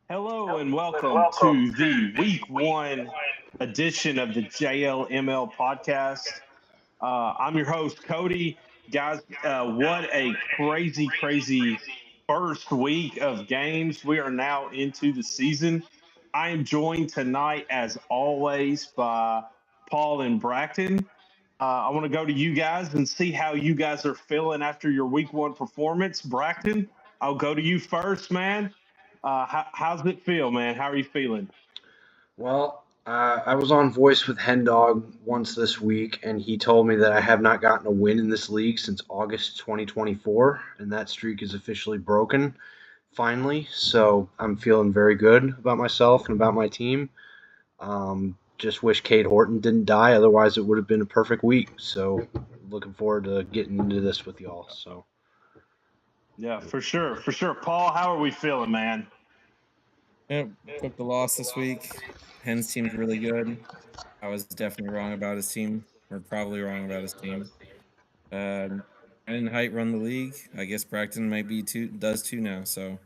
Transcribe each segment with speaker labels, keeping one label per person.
Speaker 1: Hello and welcome to the week one edition of the JLML podcast. I'm your host, Cody. Guys, what a crazy first week of games. We are now into the season. I am joined tonight, as always, by Paul and Brackton. I want to go to you guys and see how you guys are feeling after your week one performance. Brackton, I'll go to you first, man. How's it feel, man? How are you feeling?
Speaker 2: I was on Voice with Hen Dog once this week, and he told me that I have not gotten a win in this league since August 2024, and that streak is officially broken, finally. So I'm feeling very good about myself and about my team. Just wish Cade Horton didn't die, otherwise it would have been a perfect week. So looking forward to getting into this with y'all. So.
Speaker 1: Yeah, for sure. Paul, how are we feeling, man?
Speaker 3: Yep, took the loss this week. Hens team's really good. I was definitely wrong about his team, or probably wrong about his team. I didn't Height run the league. I guess Brackton might be does too now. So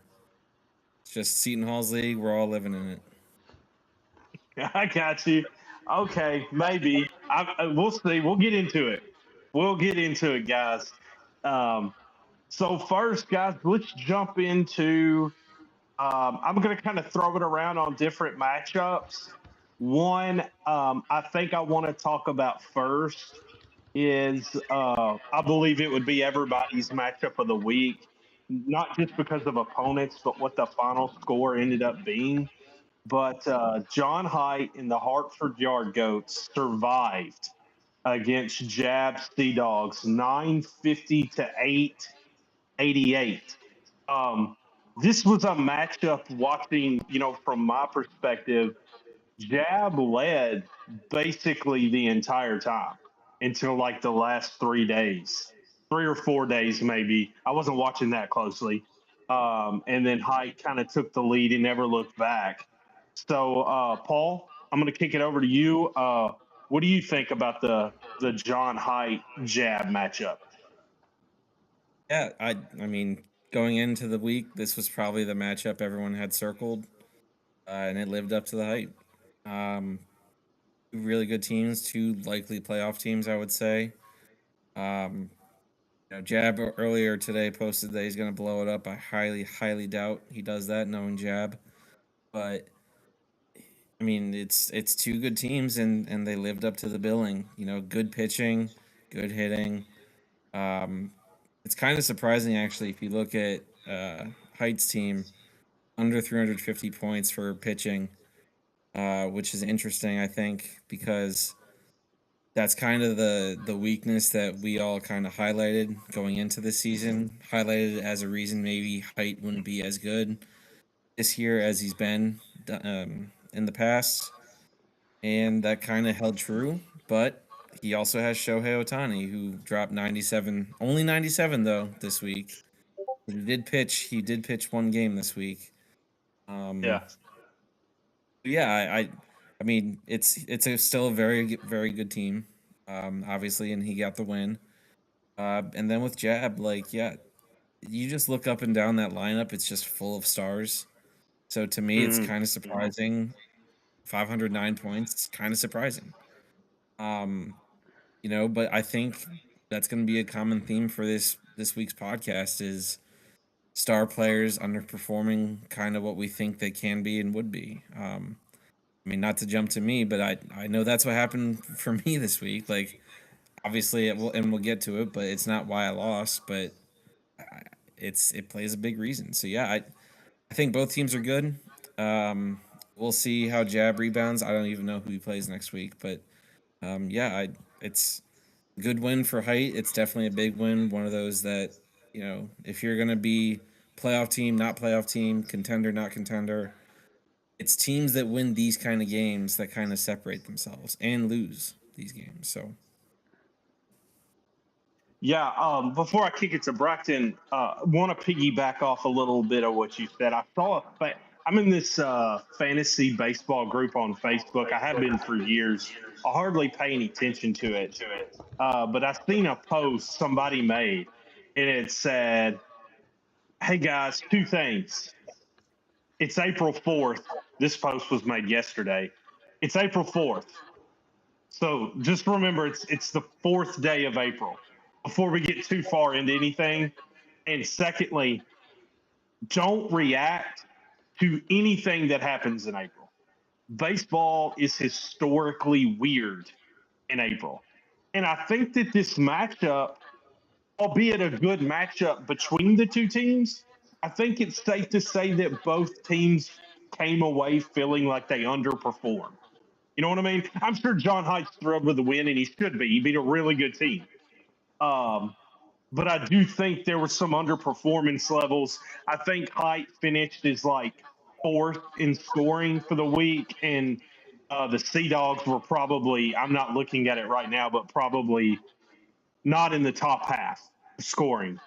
Speaker 3: it's just Seton Hall's league. We're all living in it.
Speaker 1: I got you. Okay, maybe. We'll see. We'll get into it. We'll get into it, guys. So first, guys, let's jump into. I'm going to kind of throw it around on different matchups. One, I think I want to talk about first is I believe it would be everybody's matchup of the week, not just because of opponents, but what the final score ended up being. But John Height and the Hartford Yard Goats survived against Jab Sea Dogs 950 to 888. This was a matchup watching, from my perspective, Jab led basically the entire time until like the last 3 days, 3 or 4 days maybe. I wasn't watching that closely. And then Height kind of took the lead and never looked back. So, Paul, I'm going to kick it over to you. What do you think about the John Height Jab matchup?
Speaker 3: Yeah, I mean, going into the week, this was probably the matchup everyone had circled, and it lived up to the hype. Two really good teams, two likely playoff teams, I would say. Um, Jab earlier today posted that he's going to blow it up. I highly doubt he does that, knowing Jab. But I mean, it's two good teams, and they lived up to the billing. Good pitching, good hitting. Um, it's kind of surprising actually if you look at Height's team, under 350 points for pitching, which is interesting, I think, because that's kind of the weakness that we all kind of highlighted going into the season, highlighted as a reason maybe Height wouldn't be as good this year as he's been in the past, and that kind of held true. But he also has Shohei Ohtani, who dropped 97, only 97 though this week. But he did pitch. He did pitch one game this week.
Speaker 1: Yeah.
Speaker 3: Yeah, I mean, still a very good team, obviously, and he got the win. And then with Jab, like, yeah, you just look up and down that lineup; it's just full of stars. So to me, it's kind of surprising. 509 points, it's kind of surprising. Um, but I think that's going to be a common theme for this week's podcast is star players underperforming kind of what we think they can be and would be. I mean, not to jump to me, but I know that's what happened for me this week. Like, obviously, and we'll get to it, but it's not why I lost, but it plays a big reason. So yeah, I think both teams are good. We'll see how Jab rebounds. I don't even know who he plays next week, but yeah, it's a good win for Height. It's definitely a big win. One of those that if you're gonna be playoff team, not playoff team, contender, not contender, it's teams that win these kind of games that kind of separate themselves and lose these games. So
Speaker 1: Yeah, before I kick it to Brackton, want to piggyback off a little bit of what you said. I'm in this fantasy baseball group on Facebook. I have been for years. I hardly pay any attention to it, but I seen a post somebody made, and it said, "Hey guys, two things. It's April 4th. This post was made yesterday. It's April 4th. So just remember, it's the 4th day of April before we get too far into anything. And secondly, don't react to anything that happens in April. Baseball is historically weird in April. And I think that this matchup, albeit a good matchup between the two teams, I think it's safe to say that both teams came away feeling like they underperformed. You know what I mean? I'm sure John Haight's thrilled with the win, and he should be. He beat a really good team. But I do think there were some underperformance levels. I think Height finished as like 4th in scoring for the week, and the Sea Dogs were probably, I'm not looking at it right now, but probably not in the top half scoring.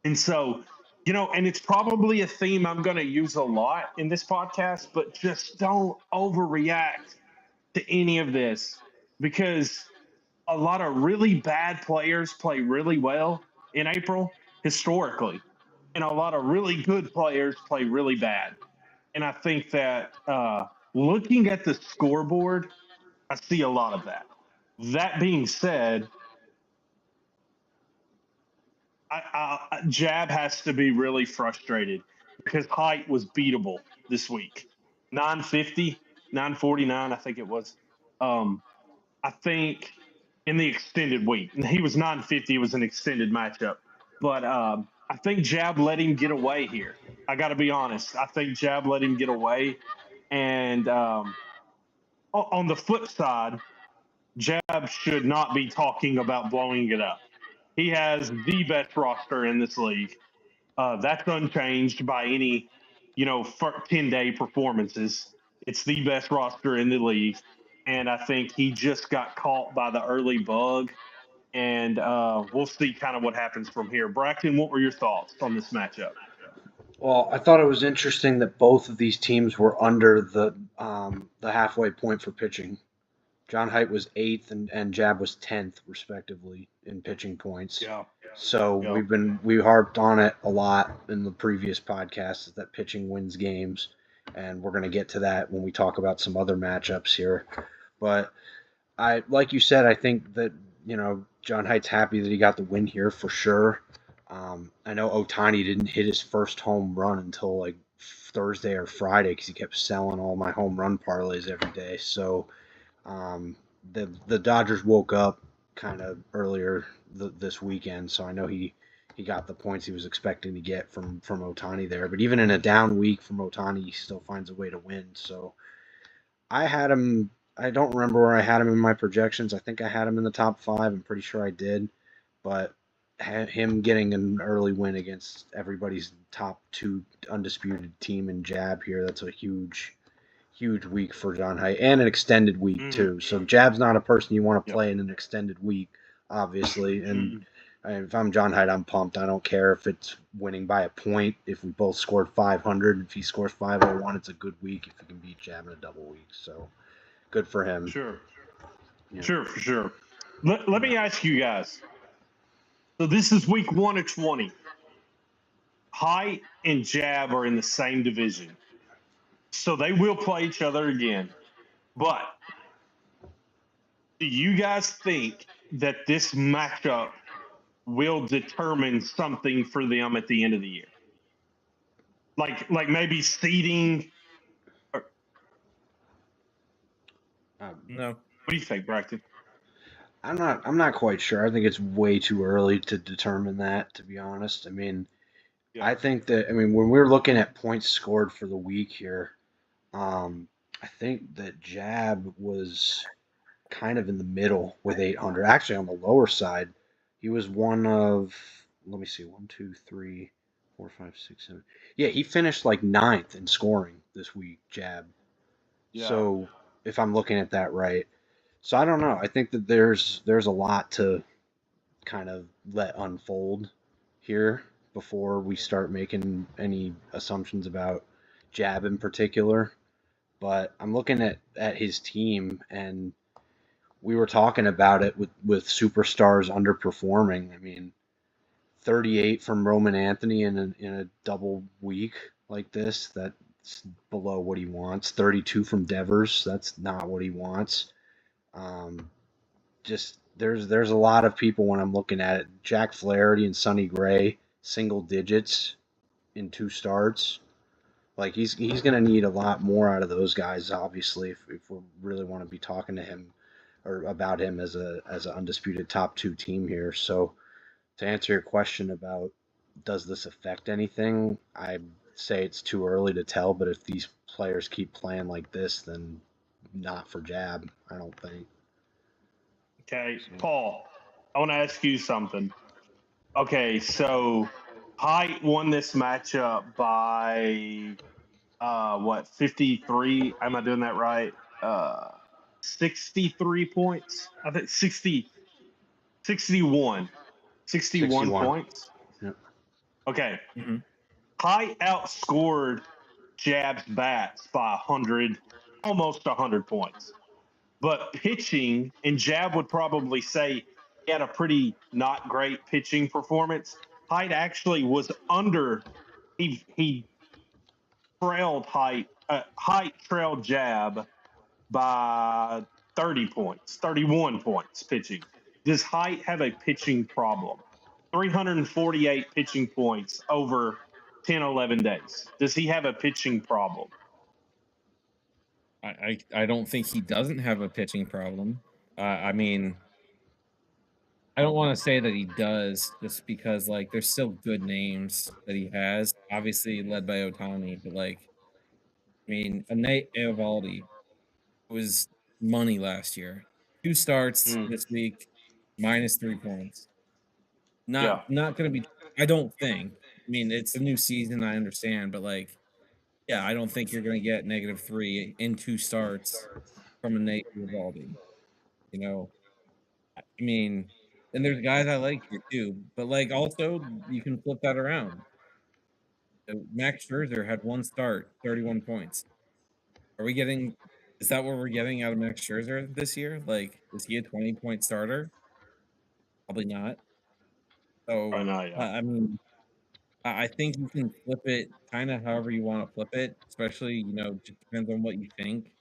Speaker 1: And so, and it's probably a theme I'm going to use a lot in this podcast, but just don't overreact to any of this, because a lot of really bad players play really well in April historically, and a lot of really good players play really bad. And I think that looking at the scoreboard, I see a lot of that. That being said, Jab has to be really frustrated because Height was beatable this week. 950, 949, I think it was. I think in the extended week. He was 950. It was an extended matchup. But I think Jab let him get away here. I got to be honest. I think Jab let him get away. And on the flip side, Jab should not be talking about blowing it up. He has the best roster in this league. That's unchanged by any, 10-day performances. It's the best roster in the league. And I think he just got caught by the early bug. And we'll see kind of what happens from here. Braxton, what were your thoughts on this matchup?
Speaker 2: Well, I thought it was interesting that both of these teams were under the halfway point for pitching. John Height was 8th and Jab was 10th, respectively, in pitching points.
Speaker 1: Yeah.
Speaker 2: So
Speaker 1: Yeah.
Speaker 2: we harped on it a lot in the previous podcasts that pitching wins games, and we're going to get to that when we talk about some other matchups here. But like you said, I think that John Haight's happy that he got the win here for sure. I know Ohtani didn't hit his first home run until like Thursday or Friday because he kept selling all my home run parlays every day. So the Dodgers woke up kind of earlier this weekend, so I know he got the points he was expecting to get from Ohtani there. But even in a down week from Ohtani, he still finds a way to win. So I had him. I don't remember where I had him in my projections. I think I had him in the top 5. I'm pretty sure I did, but him getting an early win against everybody's top 2 undisputed team in Jab here, that's a huge week for John Height, and an extended week too. So Jab's not a person you want to play in an extended week, obviously. And if I'm John Height, I'm pumped. I don't care if it's winning by a point. If we both scored 500, if he scores 501, it's a good week. If he can beat Jab in a double week, so good for him.
Speaker 1: Sure. Yeah. Sure, for sure. Let me ask you guys. So this is week 1 of 20. Height and Jab are in the same division. So they will play each other again. But do you guys think that this matchup will determine something for them at the end of the year? Like maybe seeding?
Speaker 3: No.
Speaker 1: What do you think, Braxton?
Speaker 2: I'm not quite sure. I think it's way too early to determine that, to be honest. I mean, I think that when we're looking at points scored for the week here, I think that Jab was kind of in the middle with 800. Actually, on the lower side, he was one of, let me see, 1, 2, 3, 4, 5, 6, 7. Yeah, he finished like 9th in scoring this week, Jab. Yeah. So if I'm looking at that right. So I don't know. I think that there's a lot to kind of let unfold here before we start making any assumptions about Jab in particular. But I'm looking at his team, and we were talking about it with superstars underperforming. I mean, 38 from Roman Anthony in a double week like this, It's below what he wants. 32 from Devers. That's not what he wants. Just there's a lot of people when I'm looking at it. Jack Flaherty and Sonny Gray, single digits in 2 starts. Like he's going to need a lot more out of those guys, obviously, if we really want to be talking to him or about him as an undisputed top 2 team here. So to answer your question about does this affect anything, I'd say it's too early to tell. But if these players keep playing like this, then not for Jab, I don't think.
Speaker 1: Okay, Paul, I want to ask you something. Okay, so Height won this matchup by 53? Am I doing that right? 63 points. I think 61
Speaker 2: 61.
Speaker 1: points.
Speaker 2: Yep.
Speaker 1: Okay.
Speaker 3: Mm-hmm.
Speaker 1: Height outscored Jab's bats by 100, almost 100 points. But pitching, and Jab would probably say he had a pretty not great pitching performance. Height actually was under. He trailed Height. Height trailed Jab by 30 points, 31 points pitching. Does Height have a pitching problem? 348 pitching points over 10, 11 days. Does he have a pitching problem?
Speaker 3: I don't think he doesn't have a pitching problem. I mean, I don't want to say that he does just because like there's still good names that he has, obviously led by Otani, but like I mean, Nate Eovaldi was money last year. 2 starts this week, -3 points. Not going to be. I don't think. I mean, it's a new season. I understand, but like, yeah, I don't think you're going to get -3 in 2 starts from a Nate Eovaldi. You know, I mean, and there's guys I like here too, but like also you can flip that around. Max Scherzer had 1 start, 31 points. Are we getting? Is that what we're getting out of Max Scherzer this year? Like, is he a 20-point starter? Probably not. So, I mean, I think you can flip it kind of however you want to flip it, especially, just depends on what you think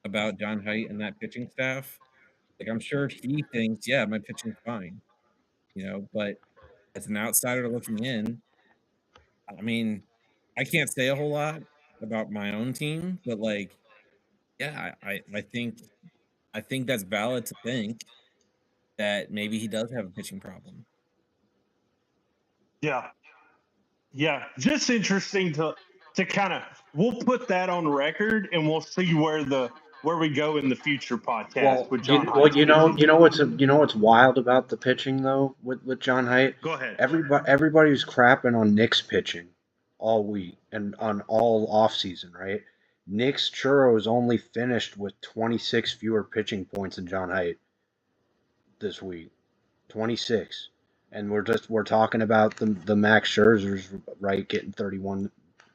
Speaker 3: about John Haidt and that pitching staff. Like, I'm sure he thinks, yeah, my pitching's fine, but as an outsider looking in, I mean, I can't say a whole lot about my own team, but like, yeah, I think that's valid to think that maybe he does have a pitching problem.
Speaker 1: Yeah. Yeah. Just interesting to kind of, we'll put that on record and we'll see where we go in the future podcast with John Haidt.
Speaker 2: You know what's wild about the pitching though with John Haidt?
Speaker 1: Go ahead.
Speaker 2: Everybody's crapping on Nick's pitching all week and on all offseason, right? Nick's Churros only finished with 26 fewer pitching points than John Haidt this week. 26. And we're talking about the Max Scherzers, right, getting 31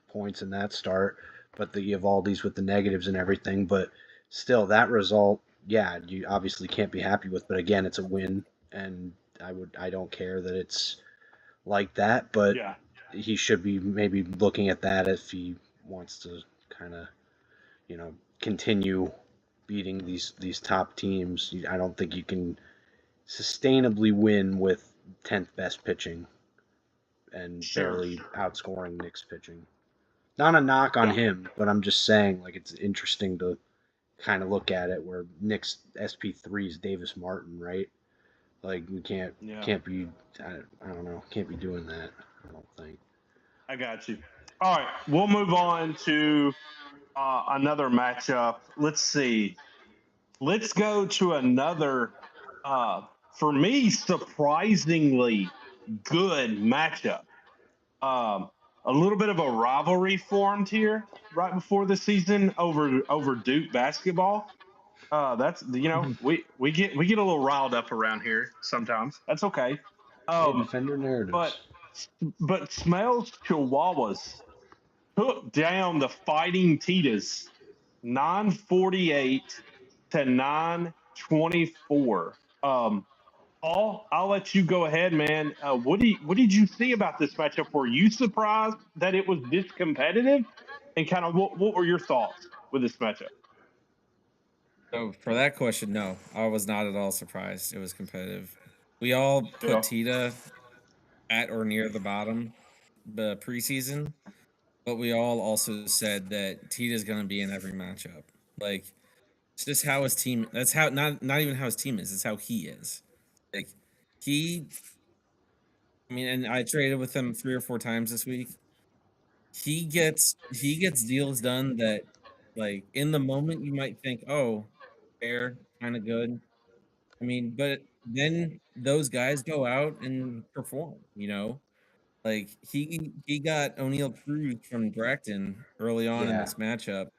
Speaker 2: points in that start, but the Eovaldi's with the negatives and everything. But still, that result, yeah, you obviously can't be happy with. But again, it's a win, and I don't care that it's like that. But he should be maybe looking at that if he wants to kind of, continue beating these top teams. I don't think you can sustainably win with 10th best pitching and barely outscoring Nick's pitching. Not a knock on him, but I'm just saying, like, it's interesting to kind of look at it where Nick's SP3 is Davis Martin, right? Like, we can't be, I don't know, can't be doing that, I don't think.
Speaker 1: I got you. All right, we'll move on to another matchup. Let's see. Let's go to another, for me, surprisingly good matchup. A little bit of a rivalry formed here right before the season over Duke basketball. That's we get a little riled up around here sometimes. That's okay.
Speaker 2: Defend your narratives.
Speaker 1: But Smells Chihuahuas took down the Fighting Titas 948 to 924. Paul, I'll let you go ahead, man. What did you see about this matchup? Were you surprised that it was this competitive? And kind of what were your thoughts with this matchup?
Speaker 3: So for that question, no, I was not at all surprised. It was competitive. We all put
Speaker 1: Yeah.
Speaker 3: Tita at or near the bottom the preseason, but we all also said that Tita's going to be in every matchup. Like it's just how his team. That's how not even how his team is. It's how he is. Like he. I mean, and I traded with him 3 or 4 times this week. He gets deals done that, like in the moment, you might think, oh, fair, kind of good. I mean, but then those guys go out and perform. Like he got O'Neal Cruz from Bracton early on in
Speaker 2: Yeah,
Speaker 3: this matchup,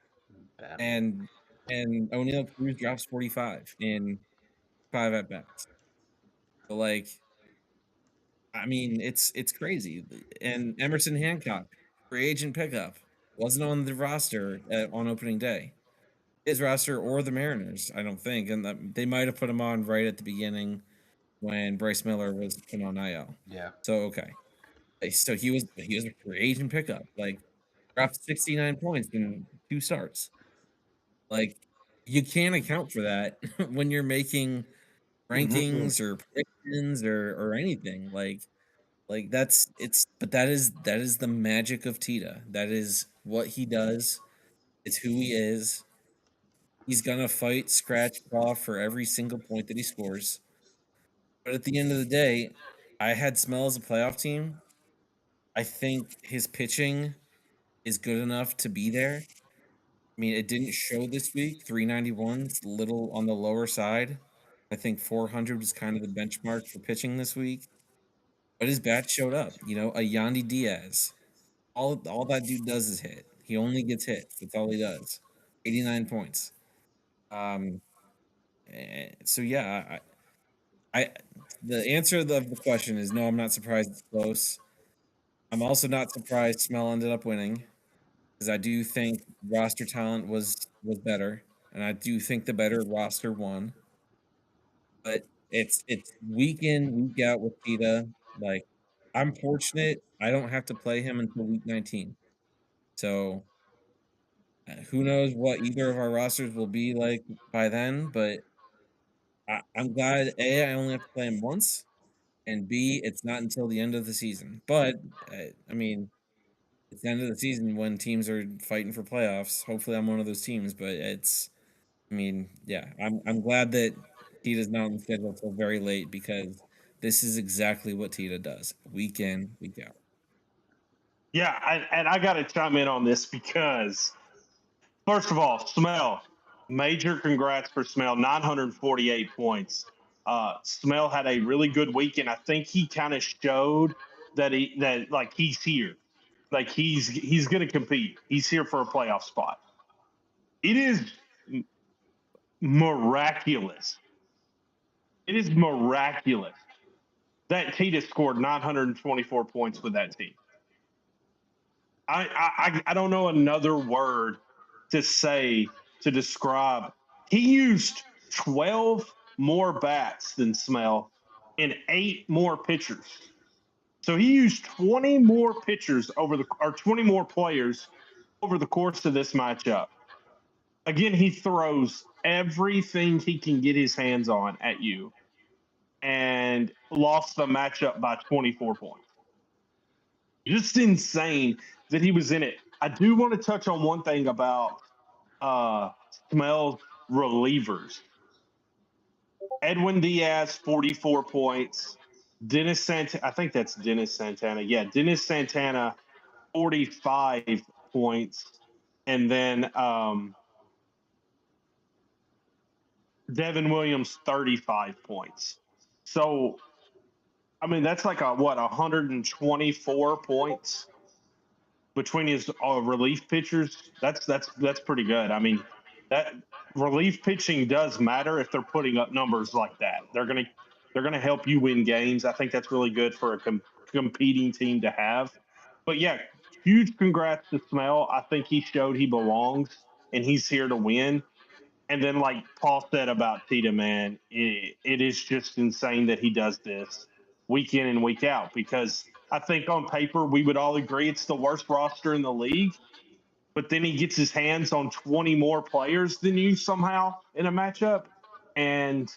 Speaker 2: bad luck.
Speaker 3: and O'Neal Cruz drops 45 in 5 at bats. So like, I mean, it's crazy. And Emerson Hancock, free agent pickup, wasn't on the roster on opening day. His roster or the Mariners, I don't think, and they might have put him on right at the beginning when Bryce Miller was put on IL.
Speaker 2: Yeah.
Speaker 3: So okay, so he was a free agent pickup. Like dropped 69 points in 2 starts. Like you can't account for that when you're making
Speaker 2: Mm-hmm.
Speaker 3: rankings or predictions or anything. Like but that is the magic of Tita. That is what he does. It's who he is. He's gonna fight, scratch, claw for every single point that he scores. But at the end of the day, I had Smell as a playoff team. I think his pitching is good enough to be there. I mean, it didn't show this week. 391's a little on the lower side. I think 400 was kind of the benchmark for pitching this week. But his bat showed up. A Yandy Diaz. All that dude does is hit. He only gets hits. That's all he does. 89 points. Um, so yeah, I the answer of the question is no. I'm not surprised it's close. I'm also not surprised Smell ended up winning because I do think roster talent was better, and I do think the better roster won. But it's week in, week out with Tita. Like I'm fortunate I don't have to play him until week 19. So who knows what either of our rosters will be like by then? But I'm glad I only have to play him once, and B it's not until the end of the season. But I mean, it's the end of the season when teams are fighting for playoffs. Hopefully, I'm one of those teams. But I mean, yeah, I'm glad that Tita's not on the schedule until very late because this is exactly what Tita does, week in, week out.
Speaker 1: Yeah, and I got to chime in on this because first of all, Smell, major congrats for Smell, 948 points. Smell had a really good week, and I think he kind of showed that like he's here, like he's going to compete. He's here for a playoff spot. It is miraculous. It is miraculous that Tita scored 924 points with that team. I don't know another word to say to describe. He used 12 more bats than Smell and 8 more pitchers. So he used 20 more pitchers or 20 more players over the course of this matchup. Again, he throws everything he can get his hands on at you and lost the matchup by 24 points. Just insane that he was in it. I do want to touch on one thing about Smells relievers. Edwin Diaz, 44 points. Dennis Santana, I think that's Dennis Santana. Yeah, Dennis Santana, 45 points. And then Devin Williams, 35 points. So, I mean, that's like 124 points between his relief pitchers. That's pretty good. I mean, that relief pitching does matter if they're putting up numbers like that. They're gonna help you win games. I think that's really good for a competing team to have. But yeah, huge congrats to Smell. I think he showed he belongs and he's here to win. And then, like Paul said about Tita, man, it is just insane that he does this week in and week out because I think on paper we would all agree it's the worst roster in the league. but then he gets his hands on 20 more players than you somehow in a matchup, and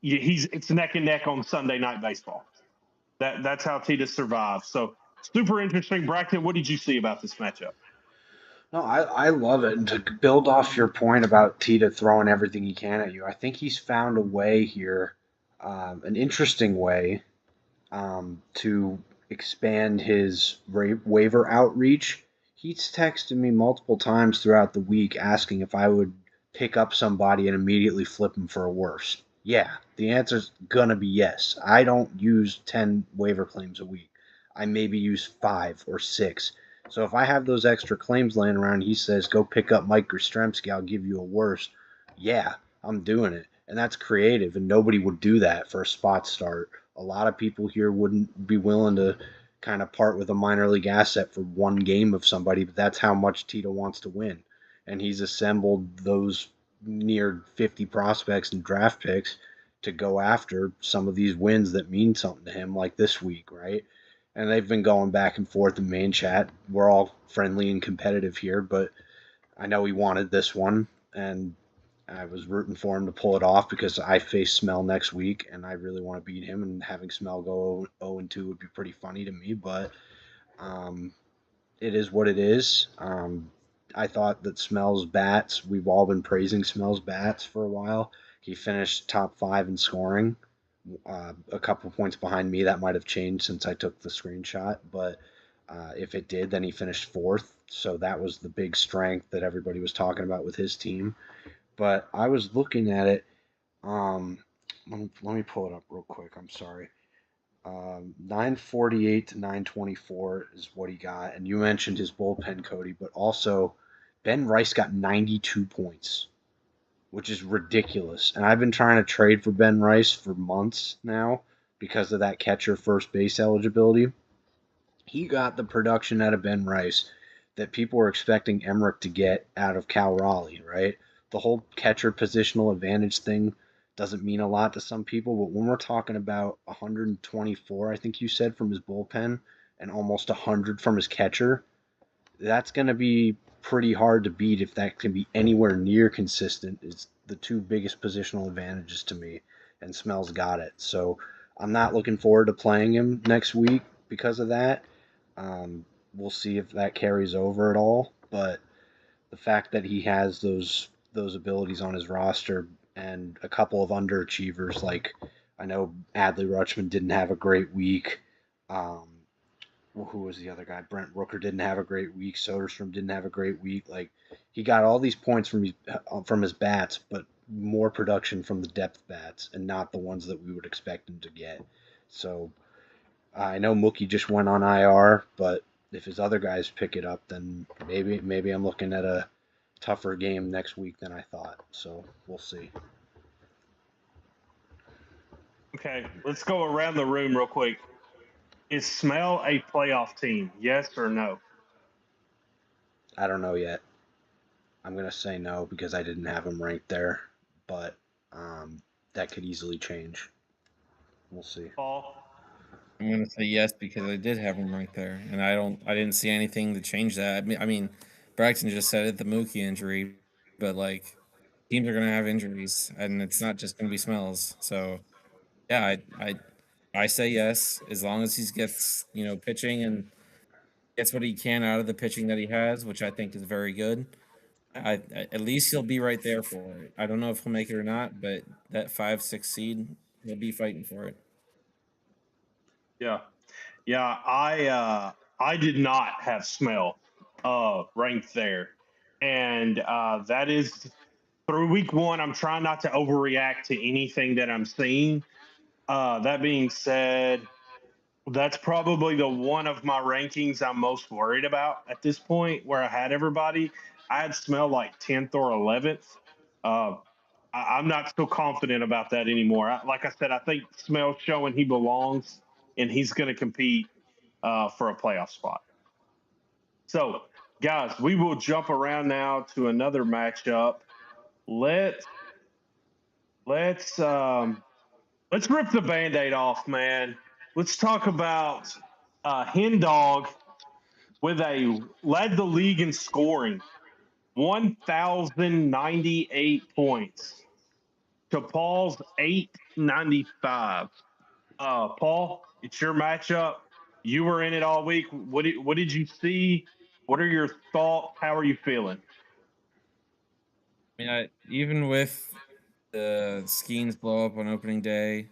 Speaker 1: it's neck and neck on Sunday Night Baseball. That's how Tita survived. So super interesting. Braxton, what did you see about this matchup?
Speaker 2: No, I love it. And to build off your point about Tita throwing everything he can at you, I think he's found a way here, an interesting way, to expand his waiver outreach. He's texted me multiple times throughout the week asking if I would pick up somebody and immediately flip him for a worse. Yeah, the answer's gonna be yes. I don't use 10 waiver claims a week. I maybe use 5 or 6. So if I have those extra claims laying around, he says, go pick up Mike Yastrzemski, I'll give you a worse. Yeah, I'm doing it. And that's creative, and nobody would do that for a spot start. A lot of people here wouldn't be willing to kind of part with a minor league asset for one game of somebody, but that's how much Tito wants to win. And he's assembled those near 50 prospects and draft picks to go after some of these wins that mean something to him, like this week, right? And they've been going back and forth in main chat. We're all friendly and competitive here, but I know he wanted this one, and I was rooting for him to pull it off because I face Smell next week, and I really want to beat him. And having Smell go 0-2 would be pretty funny to me, but um, it is what it is. I thought that Smell's bats, we've all been praising Smell's bats for a while. He finished top 5 in scoring, a couple points behind me. That might have changed since I took the screenshot, but if it did, then he finished 4th. So that was the big strength that everybody was talking about with his team. But I was looking at it. Um, let me pull it up real quick. I'm sorry. 948 to 924 is what he got. And you mentioned his bullpen, Cody, but also Ben Rice got 92 points, which is ridiculous. And I've been trying to trade for Ben Rice for months now because of that catcher first base eligibility. He got the production out of Ben Rice that people were expecting Emmerich to get out of Cal Raleigh, right? The whole catcher positional advantage thing doesn't mean a lot to some people, but when we're talking about 124, I think you said, from his bullpen and almost 100 from his catcher, that's going to be pretty hard to beat if that can be anywhere near consistent. It's the two biggest positional advantages to me, and Smell's got it. So I'm not looking forward to playing him next week because of that. We'll see if that carries over at all, but the fact that he has those abilities on his roster and a couple of underachievers, like I know Adley Rutschman didn't have a great week. Who was the other guy? Brent Rooker didn't have a great week. Soderstrom didn't have a great week. Like, he got all these points from his bats, but more production from the depth bats and not the ones that we would expect him to get. So I know Mookie just went on IR, but if his other guys pick it up, then maybe I'm looking at a tougher game next week than I thought. So we'll see.
Speaker 1: Okay, let's go around the room real quick. Is Smell a playoff team? Yes or no?
Speaker 2: I don't know yet. I'm going to say no because I didn't have him ranked there, but that could easily change. We'll see.
Speaker 1: Paul?
Speaker 3: I'm gonna say yes because I did have him right there, and I didn't see anything to change that. I mean, Braxton just said it, the Mookie injury, but like teams are gonna have injuries, and it's not just gonna be Smells. So yeah, I say yes as long as he gets pitching and gets what he can out of the pitching that he has, which I think is very good. At least he'll be right there for it. I don't know if he'll make it or not, but that 5-6 seed, he'll be fighting for it.
Speaker 1: Yeah. Yeah, I did not have Smell ranked there. And that is through week 1. I'm trying not to overreact to anything that I'm seeing. That being said, that's probably the one of my rankings I'm most worried about at this point, where I had everybody. I had Smell like 10th or 11th. I'm not so confident about that anymore. Like I said, I think Smell's showing he belongs, and he's going to compete for a playoff spot. So, guys, we will jump around now to another matchup. Let's rip the Band-Aid off, man. Let's talk about Hen Dog led the league in scoring, 1,098 points to Paul's 895. Paul, it's your matchup. You were in it all week. What did you see? What are your thoughts? How are you feeling?
Speaker 3: I mean, even with the Skeens blow up on opening day,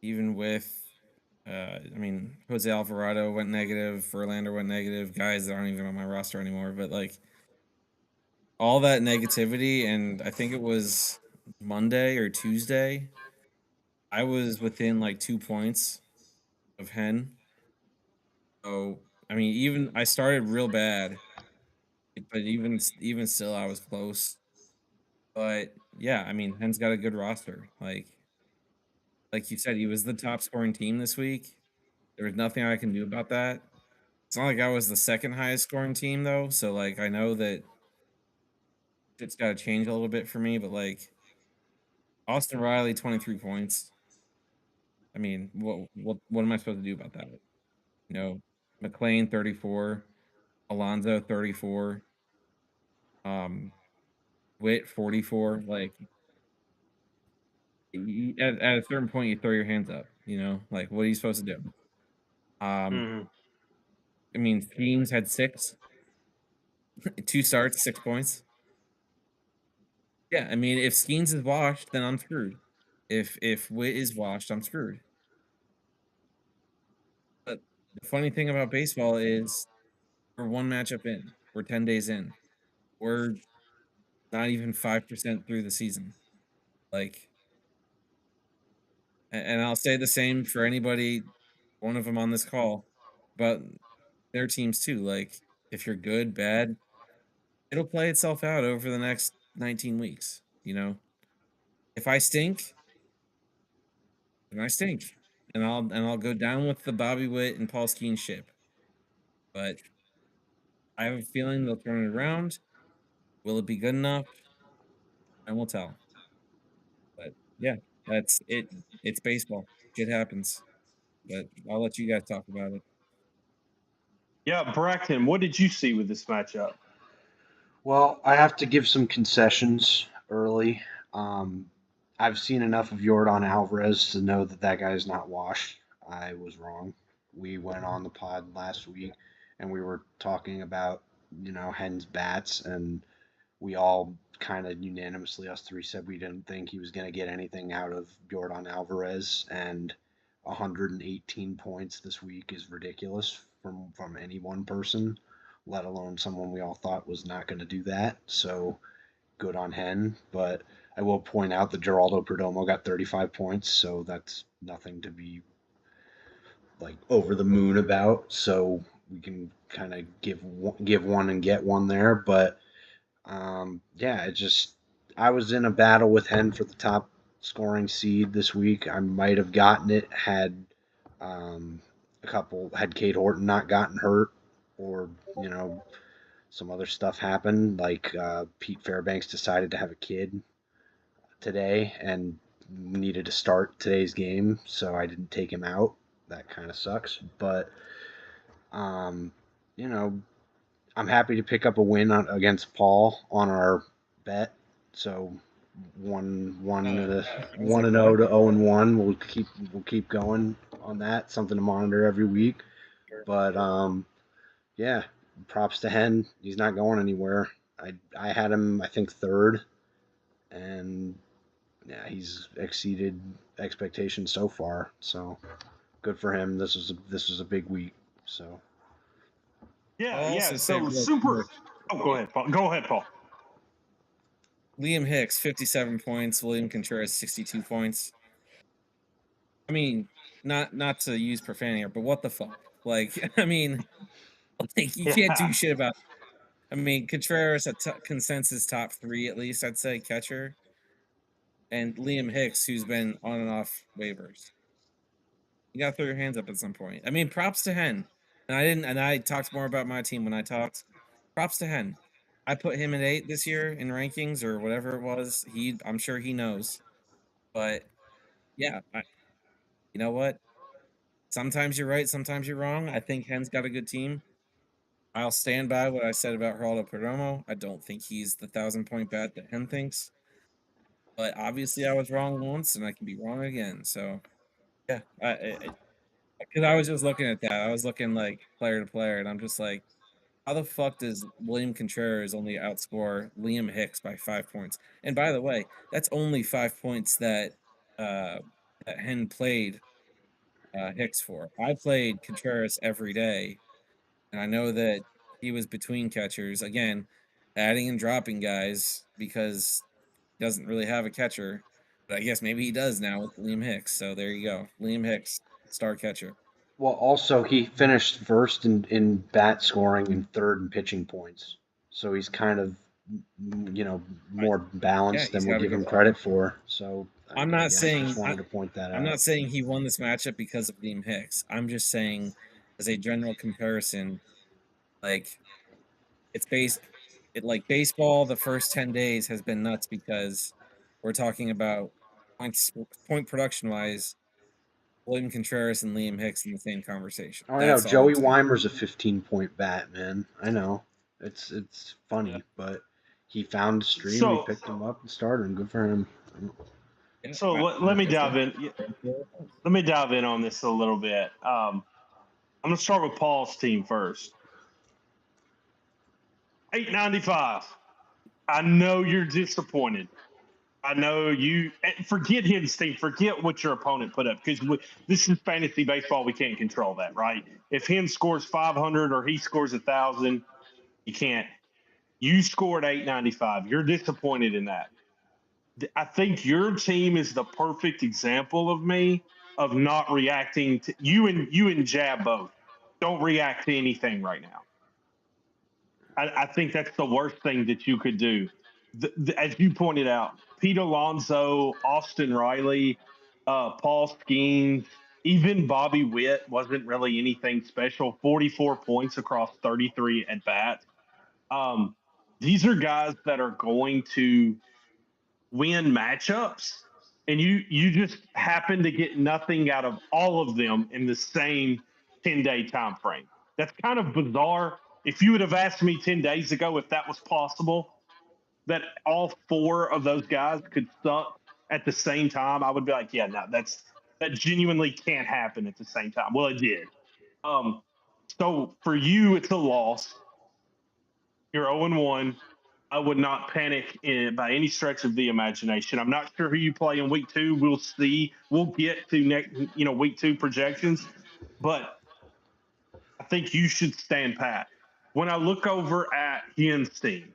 Speaker 3: even with, Jose Alvarado went negative, Verlander went negative, guys that aren't even on my roster anymore. But like all that negativity, and I think it was Monday or Tuesday, I was within like 2 points of Hen. So I mean, even I started real bad, but even still, I was close. But yeah, I mean, Hen's got a good roster. Like you said, he was the top scoring team this week. There was nothing I can do about that. It's not like I was the second highest scoring team though, so like I know that it's got to change a little bit for me. But like Austin Riley, 23 points. I mean, what am I supposed to do about that? You know, McLean 34, Alonzo 34, um, Witt 44. Like at a certain point, you throw your hands up. You know, like what are you supposed to do? Um,
Speaker 1: Mm-hmm.
Speaker 3: I mean, Skeens had 6, 2 starts, 6 points. Yeah, I mean, if Skeens is washed, then I'm screwed. If Witt is washed, I'm screwed. But the funny thing about baseball is we're one matchup in. We're 10 days in. We're not even 5% through the season. Like, and I'll say the same for anybody, one of them on this call, but their teams too. Like, if you're good, bad, it'll play itself out over the next 19 weeks. You know, if I stink, then I stink, and I'll go down with the Bobby Witt and Paul Skeen ship. But I have a feeling they'll turn it around. Will it be good enough? And we'll tell. But yeah, that's it. It's baseball. Shit happens. But I'll let you guys talk about it.
Speaker 1: Yeah, Braxton, what did you see with this matchup?
Speaker 2: Well, I have to give some concessions early. Um, I've seen enough of Jordan Alvarez to know that that guy's not washed. I was wrong. We went on the pod last week and we were talking about, Hen's bats, and we all kind of unanimously, us three, said we didn't think he was going to get anything out of Jordan Alvarez, and 118 points this week is ridiculous from any one person, let alone someone we all thought was not going to do that. So good on Hen, but I will point out that Geraldo Perdomo got 35 points, so that's nothing to be like over the moon about. So we can kind of give one and get one there, but yeah, I was in a battle with Hen for the top scoring seed this week. I might have gotten it um, had Kate Horton not gotten hurt, or some other stuff happened, like Pete Fairbanks decided to have a kid today and needed to start today's game, so I didn't take him out. That kind of sucks, but um, you know, I'm happy to pick up a win against Paul on our bet. So
Speaker 3: I was
Speaker 2: 1-0 to 0-1. We'll keep going on that. Something to monitor every week. But yeah, props to Hen. He's not going anywhere. I had him, I think, third, and yeah, he's exceeded expectations so far. So good for him. This was a big week. So
Speaker 1: Yeah,
Speaker 3: I'll
Speaker 1: yeah.
Speaker 3: also say
Speaker 1: So
Speaker 3: real
Speaker 1: super.
Speaker 3: quick,
Speaker 1: Oh, go ahead, Paul. Go ahead, Paul.
Speaker 3: Liam Hicks, 57 points, William Contreras, 62 points. I mean, not to use profanity here, but what the fuck? Like, I mean, like you can't
Speaker 1: Yeah,
Speaker 3: do shit about. I mean, Contreras a consensus top 3 at least, I'd say catcher, and Liam Hicks, who's been on and off waivers. You gotta throw your hands up at some point. I mean, props to Hen. And I talked more about my team when I talked. Props to Hen. I put him at 8 this year in rankings or whatever it was. I'm sure he knows. But yeah, you know what? Sometimes you're right, sometimes you're wrong. I think Hen's got a good team. I'll stand by what I said about Geraldo Perdomo. I don't think he's the 1,000-point bat that Hen thinks. But obviously, I was wrong once, and I can be wrong again. So, yeah, because I was just looking at that. I was looking like player to player, and I'm just like, how the fuck does William Contreras only outscore Liam Hicks by 5 points? And by the way, that's only 5 points that Hen played Hicks for. I played Contreras every day, and I know that he was between catchers again, adding and dropping guys because he doesn't really have a catcher. But I guess maybe he does now with Liam Hicks. So there you go, Liam Hicks, star catcher.
Speaker 2: Well, also he finished first in bat scoring and third in pitching points, so he's kind of more
Speaker 3: Yeah,
Speaker 2: balanced than
Speaker 3: he's
Speaker 2: we
Speaker 3: got a
Speaker 2: give
Speaker 3: good
Speaker 2: him
Speaker 3: line.
Speaker 2: credit for. So
Speaker 3: I'm
Speaker 2: I
Speaker 3: not
Speaker 2: guess just
Speaker 3: saying
Speaker 2: wanted to point that
Speaker 3: I'm
Speaker 2: out.
Speaker 3: not saying he won this matchup because of Liam Hicks. I'm just saying, as a general comparison, like it's like baseball. The first 10 days has been nuts because we're talking about point production wise. William Contreras and Liam Hicks in the same conversation.
Speaker 2: Oh, I know
Speaker 3: That's all
Speaker 2: Joey
Speaker 3: I'm saying.
Speaker 2: Weimer's a 15-point bat, man. I know it's funny, but he found a stream. He
Speaker 1: So
Speaker 2: picked him up and started him. Good for him.
Speaker 3: Yeah,
Speaker 1: so let me dive in. Let me dive in on this a little bit. I'm going to start with Paul's team first. 895. I know you're disappointed. I know you forget his team. Forget what your opponent put up because this is fantasy baseball. We can't control that, right? If him scores 500 or he scores 1,000, you can't. You scored 895. You're disappointed in that. I think your team is the perfect example of me of not reacting to you and Jab both. Don't react to anything right now. I think that's the worst thing that you could do. As you pointed out, Pete Alonso, Austin Riley, Paul Skeens, even Bobby Witt wasn't really anything special. 44 points across 33 at bats. These are guys that are going to win matchups, and you just happen to get nothing out of all of them in the same 10-day time frame. That's kind of bizarre. If you would have asked me 10 days ago if that was possible, that all four of those guys could suck at the same time, I would be like, yeah, no, that genuinely can't happen at the same time. Well, it did. So for you, it's a loss. You're 0-1. I would not panic by any stretch of the imagination. I'm not sure who you play in week 2. We'll see. We'll get to week 2 projections, but I think you should stand pat. When I look over at Hien's team,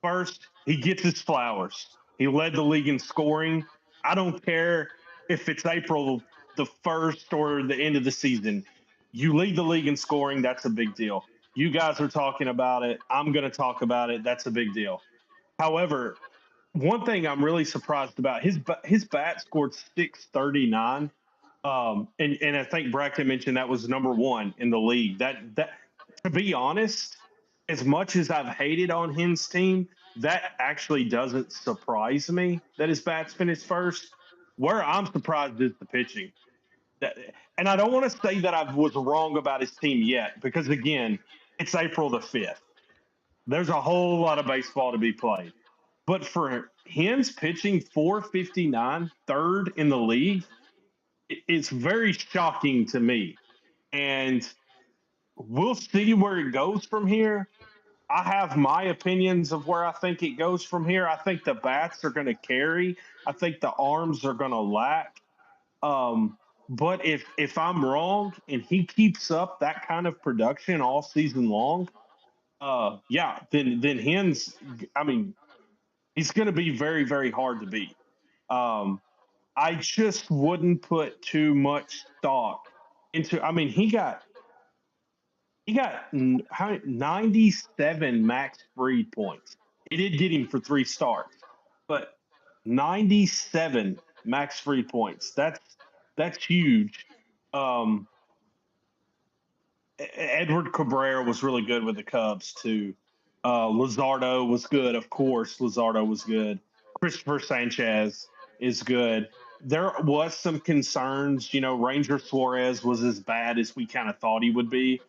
Speaker 1: first he gets his flowers. He led the league in scoring. I don't care if it's April the 1st or the end of the season. You lead the league in scoring. That's a big deal. You guys are talking about it. I'm going to talk about it. That's a big deal. However, one thing I'm really surprised about, his bat scored 639. And I think Brackett mentioned that was number 1 in the league. That to be honest, as much as I've hated on his team, that actually doesn't surprise me that his bats finished first. Where I'm surprised is the pitching. And I don't want to say that I was wrong about his team yet, because again, it's April the 5th. There's a whole lot of baseball to be played. But for Hens pitching 459, third in the league, it's very shocking to me. And we'll see where it goes from here. I have my opinions of where I think it goes from here. I think the bats are going to carry. I think the arms are going to lack. But if I'm wrong and he keeps up that kind of production all season long, then Hens, I mean, he's going to be very, very hard to beat. I just wouldn't put too much stock into. I mean, he got 97 max free points. It did get him for 3 starts, but 97 max free points. That's huge. Edward Cabrera was really good with the Cubs too. Luzardo was good, of course. Luzardo was good. Christopher Sanchez is good. There was some concerns. Ranger Suarez was as bad as we kind of thought he would be.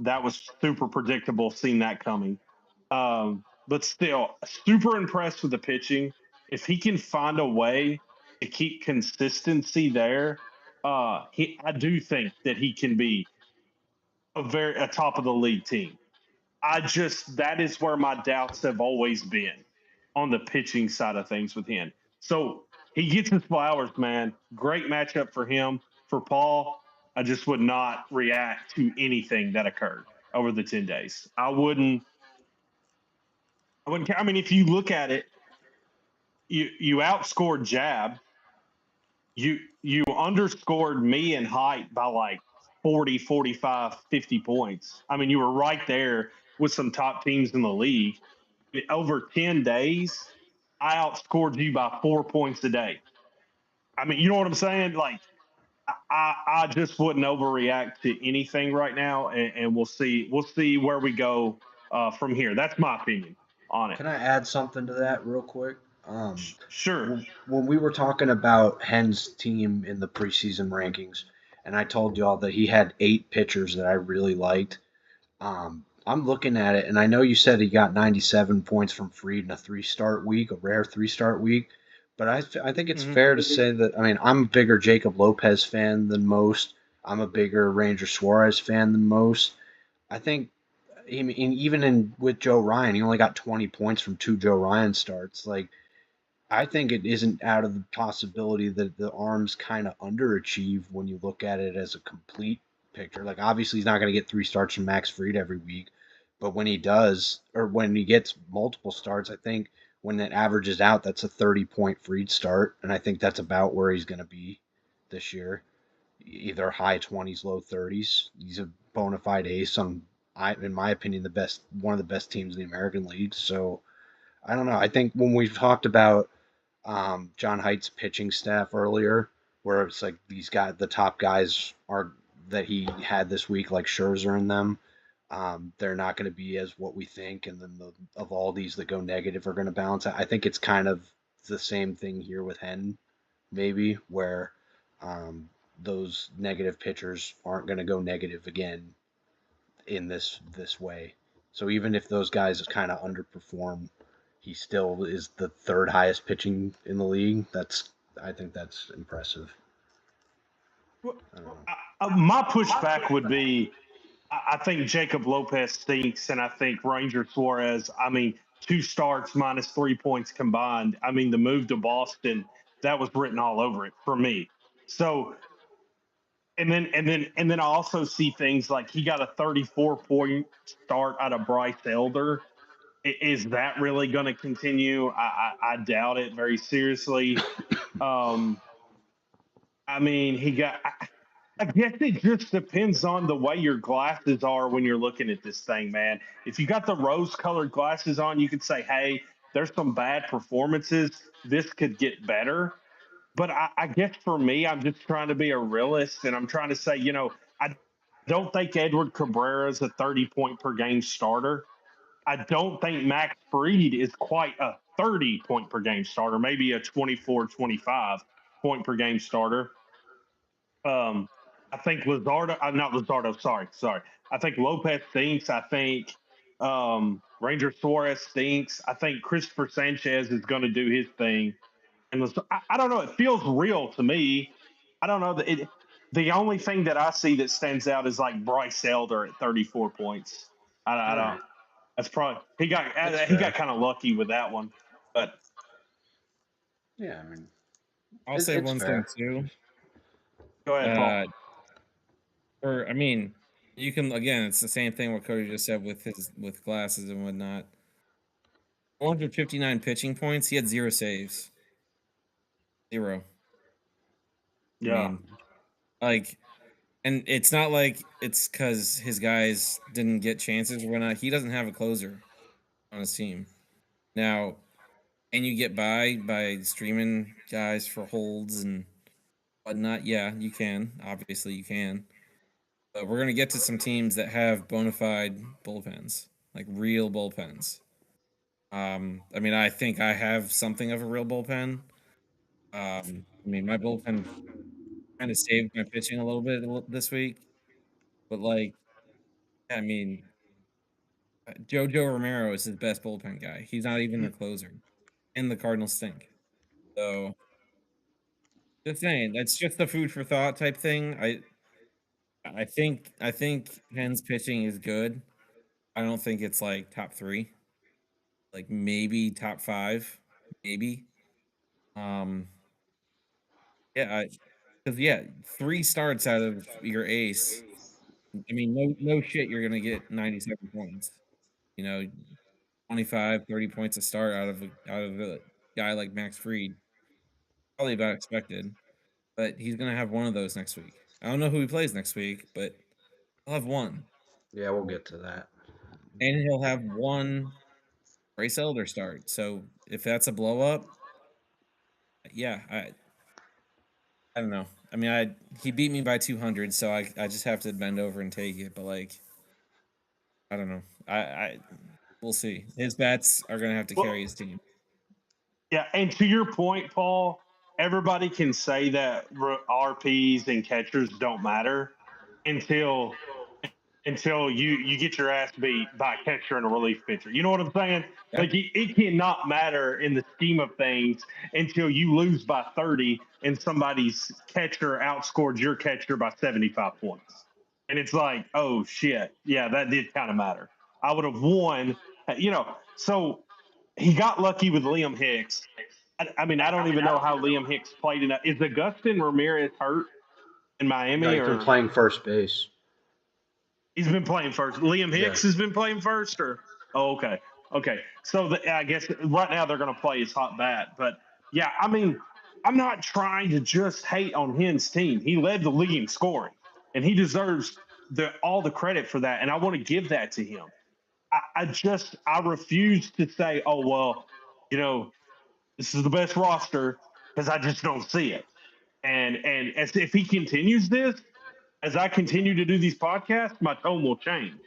Speaker 1: that was super predictable. Seeing that coming, but still, super impressed with the pitching. If he can find a way to keep consistency there, I do think that he can be a top of the league team. That is where my doubts have always been on the pitching side of things with him. So he gets his flowers, man. Great matchup for him. For Paul, I just would not react to anything that occurred over the 10 days. I wouldn't care. I mean, if you look at it, you outscored Jab. You underscored me in height by like 40, 45, 50 points. I mean, you were right there with some top teams in the league. Over 10 days, I outscored you by 4 points a day. I mean, you know what I'm saying? Like, I just wouldn't overreact to anything right now, and we'll see where we go from here. That's my opinion on it.
Speaker 2: Can I add something to that real quick?
Speaker 1: Sure.
Speaker 2: When we were talking about Hen's team in the preseason rankings, and I told y'all that he had 8 pitchers that I really liked, I'm looking at it, and I know you said he got 97 points from Fried in a 3-start week, a rare 3-start week, but I think it's fair to say that, I mean, I'm a bigger Jacob Lopez fan than most. I'm a bigger Ranger Suarez fan than most. I think even with Joe Ryan, he only got 20 points from 2 Joe Ryan starts. Like, I think it isn't out of the possibility that the arms kind of underachieve when you look at it as a complete picture. Like, obviously, he's not going to get 3 starts from Max Fried every week, but when he does, or when he gets multiple starts, I think when it averages out, that's a 30-point Fried start, and I think that's about where he's going to be this year, either high 20s, low 30s. He's a bona fide ace on, in my opinion, one of the best teams in the American League. So I don't know. I think when we've talked about John Haight's pitching staff earlier, where it's like the top guys are that he had this week, like Scherzer and them, they're not going to be as what we think, and then of all these that go negative are going to balance. I think it's kind of the same thing here with Hen, maybe, where those negative pitchers aren't going to go negative again in this way. So even if those guys kind of underperform, he still is the 3rd highest pitching in the league. I think that's impressive.
Speaker 1: My pushback would be, I think Jacob Lopez stinks, and I think Ranger Suarez. I mean, 2 starts minus 3 points combined. I mean, the move to Boston, that was written all over it for me. So, and then I also see things like he got a 34-point start out of Bryce Elder. Is that really going to continue? I doubt it very seriously. I mean, I guess it just depends on the way your glasses are when you're looking at this thing, man. If you got the rose-colored glasses on, you could say, "Hey, there's some bad performances. This could get better." But I guess for me, I'm just trying to be a realist, and I'm trying to say, I don't think Edward Cabrera is a 30-point per game starter. I don't think Max Fried is quite a 30-point per game starter, maybe a 24, 25-point per game starter. I think Luzardo, not Luzardo, sorry. I think Lopez stinks. I think Ranger Suarez stinks. I think Christopher Sanchez is going to do his thing. And I don't know. It feels real to me. I don't know. The only thing that I see that stands out is like Bryce Elder at 34 points. I don't. That's probably he got kind of lucky with that one. But
Speaker 2: yeah, I mean,
Speaker 3: I'll say one thing too.
Speaker 1: Go ahead, Paul.
Speaker 3: I mean, you can, again, it's the same thing what Cody just said with glasses and whatnot. 459 pitching points. He had 0 saves. 0.
Speaker 1: Yeah.
Speaker 3: I mean, like, and it's not like it's because his guys didn't get chances or whatnot. He doesn't have a closer on his team. Now, and you get by streaming guys for holds and whatnot. Yeah, you can. Obviously, you can. But we're going to get to some teams that have bona fide bullpens, like real bullpens. I mean, I think I have something of a real bullpen. I mean, my bullpen kind of saved my pitching a little bit this week, but like I mean, JoJo Romero is his best bullpen guy. He's not even the closer, and the Cardinals stink. So, just saying, that's just a food for thought type thing. I think Penn's pitching is good. I don't think it's like top 3, like maybe top 5, maybe. Um, yeah, because 3 starts out of your ace. I mean, no shit, you're gonna get 97 points. You know, 25, 30 points a start out of a guy like Max Fried. Probably about expected, but he's gonna have one of those next week. I don't know who he plays next week, but he'll have one,
Speaker 2: Yeah, we'll get to that.
Speaker 3: and he'll have one Bryce Elder start. So if that's a blow up, yeah, I don't know. I mean, he beat me by 200, so I just have to bend over and take it. But like, I don't know. I we'll see. His bats are gonna have to carry his team.
Speaker 1: Yeah, and to your point, Paul, everybody can say that RPs and catchers don't matter until you get your ass beat by a catcher and a relief pitcher. You know what I'm saying?
Speaker 3: Yeah.
Speaker 1: Like it cannot matter in the scheme of things until you lose by 30 and somebody's catcher outscored your catcher by 75 points. And it's like, oh shit, yeah, that did kind of matter. I would have won, so he got lucky with Liam Hicks. I mean, I don't even know how Liam Hicks played enough. Is Augustin Ramirez hurt in
Speaker 2: No,
Speaker 1: Miami,
Speaker 2: he's been
Speaker 1: or
Speaker 2: playing first base.
Speaker 1: he's been playing first? Liam Hicks has been playing first, or okay. So I guess right now they're going to play his hot bat, but yeah, I mean, I'm not trying to just hate on Hen's team. He led the league in scoring, and he deserves all the credit for that, and I want to give that to him. I refuse to say, oh well, this is the best roster, because I just don't see it. And as if he continues this, as I continue to do these podcasts, my tone will change.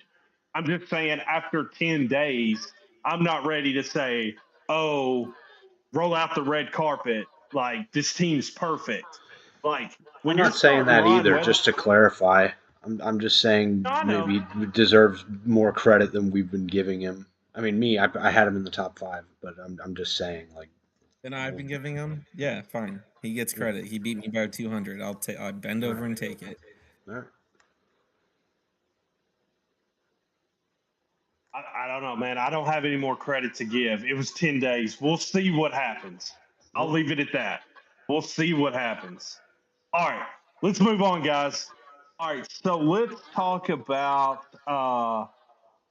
Speaker 1: I'm just saying, after 10 days, I'm not ready to say, oh, roll out the red carpet. Like, this team's perfect. Like, when
Speaker 2: I'm
Speaker 1: you're
Speaker 2: not saying
Speaker 1: starting
Speaker 2: that
Speaker 1: Ryan
Speaker 2: either,
Speaker 1: Weather,
Speaker 2: just to clarify. I'm just saying
Speaker 1: I know.
Speaker 2: maybe he deserves more credit than we've been giving him. I mean, I had him in the top 5, but I'm just saying, like.
Speaker 3: Then I've been giving him, yeah, fine. He gets credit. He beat me by 200. I bend over and take it.
Speaker 2: All right.
Speaker 1: I don't know, man. I don't have any more credit to give. It was 10 days. We'll see what happens. I'll leave it at that. We'll see what happens. All right, let's move on, guys. All right, so let's talk about. I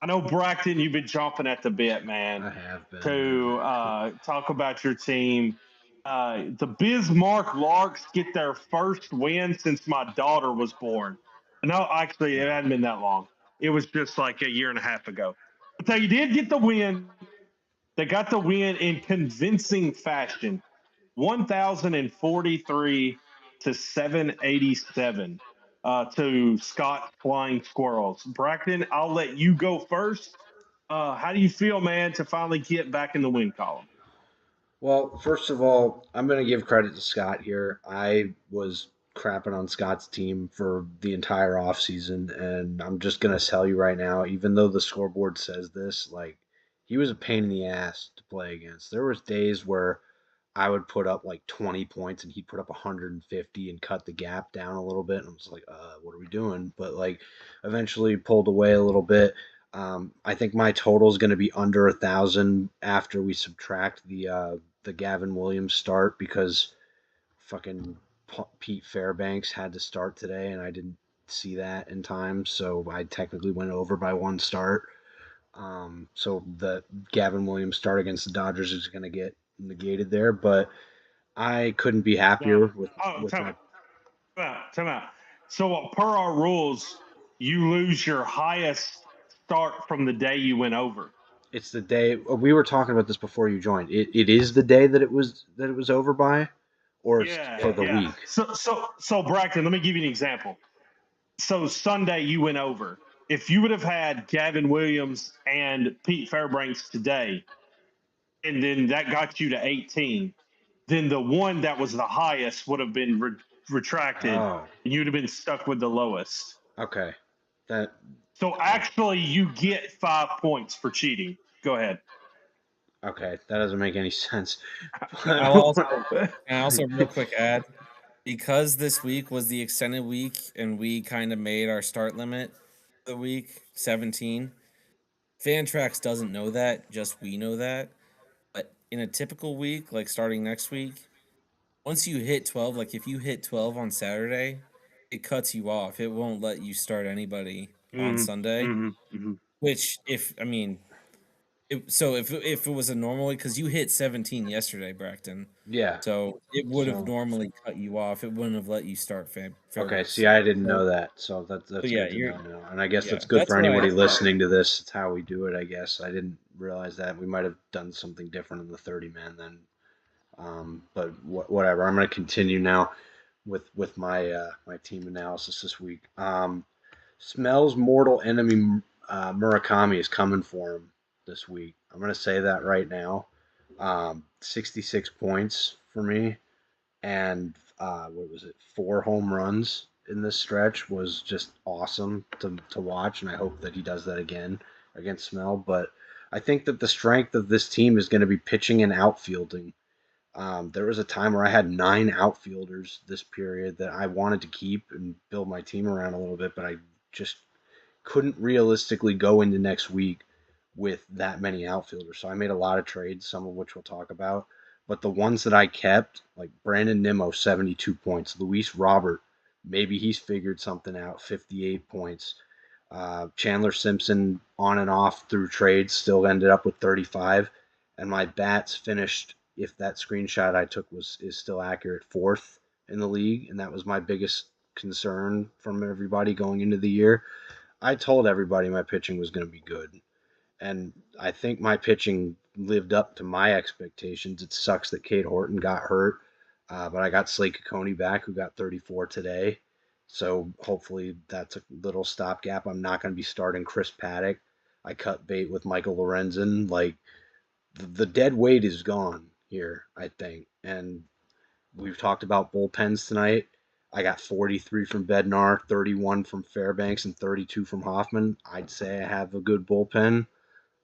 Speaker 1: know, Braxton, you've been chomping at the bit, man,
Speaker 2: I have been.
Speaker 1: to talk about your team. The Bismarck Larks get their first win since my daughter was born. No, actually, it hadn't been that long. It was just like a year and a half ago. But they did get the win. They got the win in convincing fashion. 1,043 to 787 to Scott Flying Squirrels. Braxton, I'll let you go first. How do you feel, man, to finally get back in the win column?
Speaker 2: Well, first of all, I'm going to give credit to Scott here. I was crapping on Scott's team for the entire offseason, and I'm just going to tell you right now, even though the scoreboard says this, like, he was a pain in the ass to play against. There was days where I would put up like 20 points and he'd put up 150 and cut the gap down a little bit. And I was like, what are we doing? But like eventually pulled away a little bit. I think my total is going to be under 1,000 after we subtract the Gavin Williams start, because fucking Pete Fairbanks had to start today and I didn't see that in time. So I technically went over by one start. So the Gavin Williams start against the Dodgers is going to get negated there, but I couldn't be happier with my.
Speaker 1: Time out. So, per our rules, you lose your highest start from the day you went over.
Speaker 2: It's the day we were talking about this before you joined. It is the day that it was over by, or it's for the week.
Speaker 1: So Braxton, let me give you an example. So Sunday you went over. If you would have had Gavin Williams and Pete Fairbanks today, and then that got you to 18, then the one that was the highest would have been retracted,
Speaker 2: Oh,
Speaker 1: and you'd have been stuck with the lowest.
Speaker 2: okay. That
Speaker 1: So actually, you get 5 points for cheating. Go ahead.
Speaker 2: Okay, that doesn't make any sense.
Speaker 3: I'll also real quick add, because this week was the extended week and we kind of made our start limit for the week 17. Fantrax doesn't know that, just we know that. But in a typical week, like starting next week, once you hit 12, like if you hit 12 on Saturday, it cuts you off. It won't let you start anybody on Sunday. Which, if it was a normal week, because you hit 17 yesterday, Braxton.
Speaker 2: Yeah.
Speaker 3: So it would have normally cut you off. It wouldn't have let you start Fairworks.
Speaker 2: Okay, see, I didn't know that, so that's
Speaker 3: yeah,
Speaker 2: good to
Speaker 3: you're-
Speaker 2: know now. And I guess
Speaker 3: yeah,
Speaker 2: that's good
Speaker 3: that's
Speaker 2: for
Speaker 3: what
Speaker 2: anybody
Speaker 3: I-
Speaker 2: listening to this. It's how we do it, I guess. I didn't realize that. We might have done something different in the 30 man then. But whatever. I'm going to continue now with my my team analysis this week. Smell's mortal enemy Murakami is coming for him this week. I'm going to say that right now. 66 points for me, and what was it? 4 home runs in this stretch was just awesome to watch, and I hope that he does that again against Smell. But I think that the strength of this team is going to be pitching and outfielding. There was a time where I had 9 outfielders this period that I wanted to keep and build my team around a little bit, but I just couldn't realistically go into next week with that many outfielders. So I made a lot of trades, some of which we'll talk about. But the ones that I kept, like Brandon Nimmo, 72 points. Luis Robert, maybe he's figured something out, 58 points. Chandler Simpson, on and off through trades, still ended up with 35. And my bats finished, if that screenshot I took is still accurate, 4th in the league. And that was my biggest concern from everybody going into the year. I told everybody my pitching was going to be good, and I think my pitching lived up to my expectations. It sucks that Cade Horton got hurt, but I got Slade Coney back, who got 34 today. So hopefully that's a little stopgap. I'm not going to be starting Chris Paddock. I cut bait with Michael Lorenzen. Like the dead weight is gone here, I think, and we've talked about bullpens tonight. I got 43 from Bednar, 31 from Fairbanks, and 32 from Hoffman. I'd say I have a good bullpen.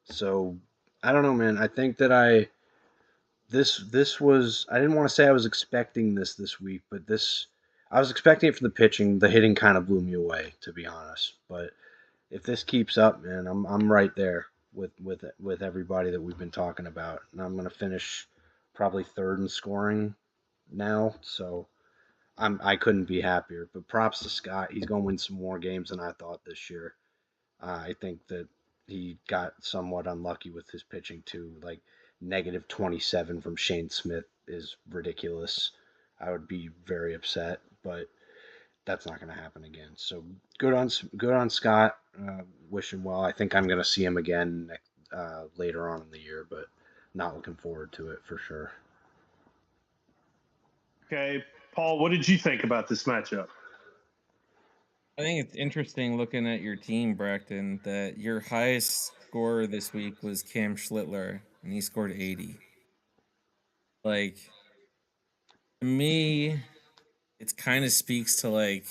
Speaker 2: So I don't know, man. I think that this was, I didn't want to say I was expecting this week, but I was expecting it for the pitching. The hitting kind of blew me away, to be honest. But if this keeps up, man, I'm right there with everybody that we've been talking about, and I'm gonna finish probably 3rd in scoring now. So I couldn't be happier. But props to Scott. He's going to win some more games than I thought this year. I think that he got somewhat unlucky with his pitching too. Like negative 27 from Shane Smith is ridiculous. I would be very upset, but that's not going to happen again. So good on Scott. Wish him well. I think I'm going to see him again later on in the year, but not looking forward to it for sure.
Speaker 1: Okay, Paul, what did you think about this matchup?
Speaker 3: I think it's interesting looking at your team, Braxton, that your highest scorer this week was Cam Schlittler, and he scored 80. Like, to me, it kind of speaks to like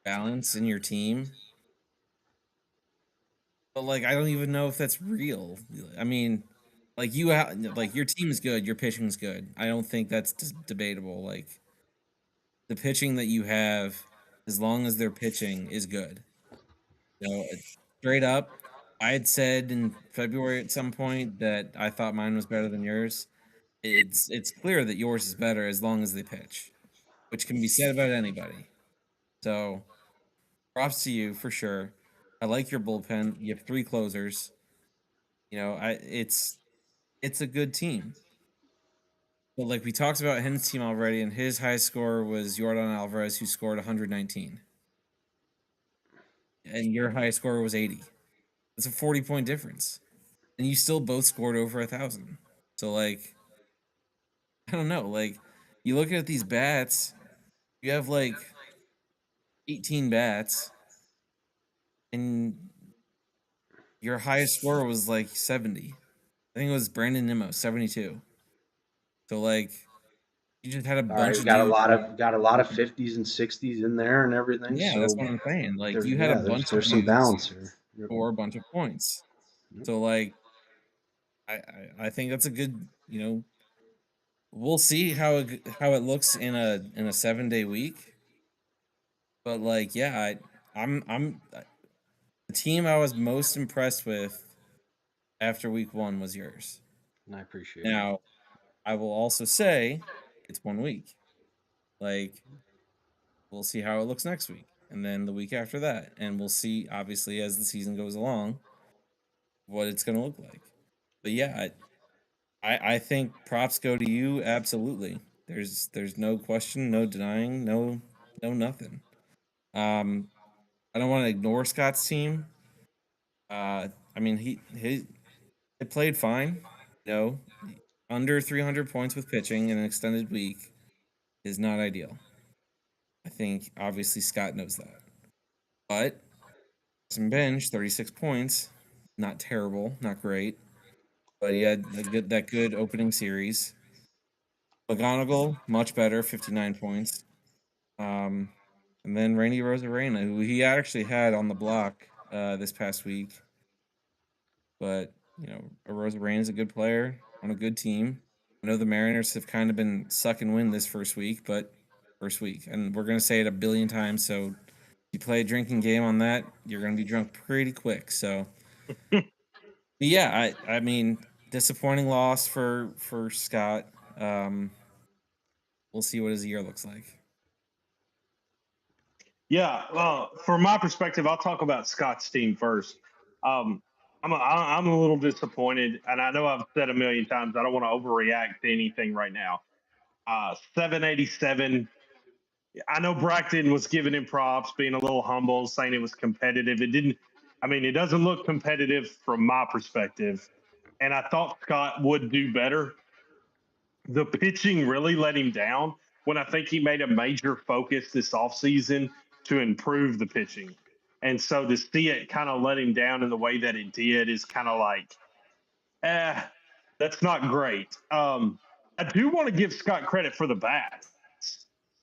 Speaker 3: balance in your team. But like, I don't even know if that's real. I mean, like like your team's good, your pitching's good. I don't think that's debatable. Like, the pitching that you have, as long as they're pitching, is good. Straight up, I had said in February at some point that I thought mine was better than yours. It's clear that yours is better as long as they pitch, which can be said about anybody. So props to you for sure. I like your bullpen. You have 3 closers. It's a good team. But like we talked about Hen's team already, and his high score was Jordan Alvarez, who scored 119, and your high score was 80. It's a 40-point difference, and you still both scored over 1,000. So like, I don't know. Like, you look at these bats, you have like 18 bats, and your highest score was like 70. I think it was Brandon Nimmo, 72. So like, You just had a
Speaker 2: All right,
Speaker 3: bunch of
Speaker 2: got a
Speaker 3: dudes.
Speaker 2: lot of 50s and 60s in there and everything.
Speaker 3: Yeah,
Speaker 2: so
Speaker 3: that's what I'm saying. Like
Speaker 2: there's,
Speaker 3: you had a bunch of
Speaker 2: there's some
Speaker 3: dudes
Speaker 2: balance here. Yep.
Speaker 3: score a bunch of points.
Speaker 2: Yep.
Speaker 3: So like, I think that's a good. We'll see how it looks in a 7-day week. But like, yeah, I'm the team I was most impressed with after week 1 was yours.
Speaker 2: And I appreciate it.
Speaker 3: Now, I will also say it's 1 week. Like, we'll see how it looks next week, and then the week after that, and we'll see, obviously, as the season goes along, what it's going to look like. But yeah, I think props go to you. Absolutely. There's no question, no denying, no nothing. I don't want to ignore Scott's team. I mean, he played fine. Under 300 points with pitching in an extended week is not ideal. I think obviously Scott knows that. But some bench, 36 points, not terrible, not great. But he had that good opening series. McGonigal, much better, 59 points. And then Randy Rosarena, who he actually had on the block this past week. But, Rosarena is a good player on a good team. I know the Mariners have kind of been sucking wind this first week. And we're going to say it a billion times. So if you play a drinking game on that, you're going to be drunk pretty quick. So, yeah, I mean, disappointing loss for Scott. We'll see what his year looks like.
Speaker 1: Yeah, well, from my perspective, I'll talk about Scott's team first. I'm a little disappointed, and I know I've said a million times I don't want to overreact to anything right now. 787. I know Braxton was giving him props, being a little humble, saying it was competitive. It didn't. I mean, it doesn't look competitive from my perspective, and I thought Scott would do better. The pitching really let him down when I think he made a major focus this offseason to improve the pitching. And so to see it kind of let him down in the way that it did is kind of like, that's not great. I do want to give Scott credit for the bat.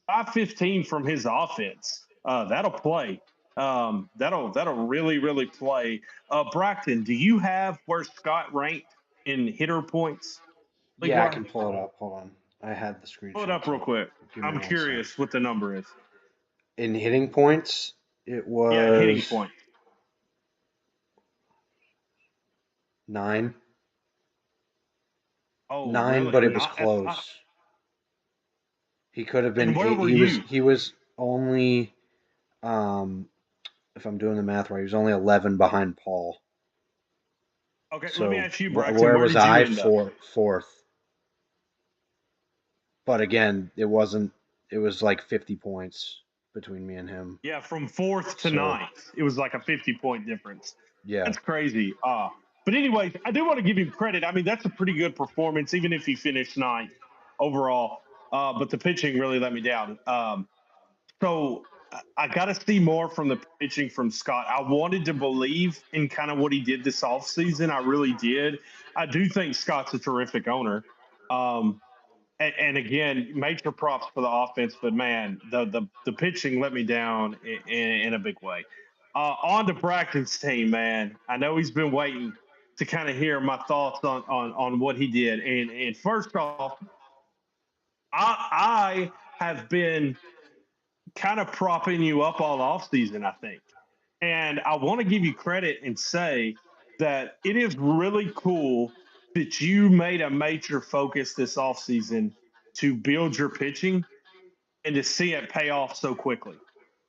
Speaker 1: 515 from his offense. That'll play. That'll really, really play. Brockton, do you have where Scott ranked in hitter points?
Speaker 2: Yeah, I can pull it up. Hold on. I had the screenshot.
Speaker 1: Pull it up real quick. I'm curious what the number is.
Speaker 2: In hitting points, it was
Speaker 1: hitting points.
Speaker 2: 9.
Speaker 1: Oh,
Speaker 2: 9,
Speaker 1: really?
Speaker 2: but it was close. He could have been.
Speaker 1: And where were you?
Speaker 2: He was only, if I'm doing the math right, he was only 11 behind Paul.
Speaker 1: Okay, so let me ask you, Braxton.
Speaker 2: Where was I? Fourth. But again, it wasn't. It was like 50 points between me and him.
Speaker 1: Yeah, from 4th to 9th, it was like a 50-point difference.
Speaker 2: Yeah,
Speaker 1: that's crazy. But anyways, I do want to give him credit. I mean, that's a pretty good performance, even if he finished 9th overall. But the pitching really let me down. So I got to see more from the pitching from Scott. I wanted to believe in kind of what he did this offseason. I really did. I do think Scott's a terrific owner. And again, major props for the offense, but man, the pitching let me down in a big way. On to Braxton's team, man. I know he's been waiting to kind of hear my thoughts on what he did. And first off, I have been kind of propping you up all offseason, I think. And I want to give you credit and say that it is really cool that you made a major focus this offseason to build your pitching and to see it pay off so quickly.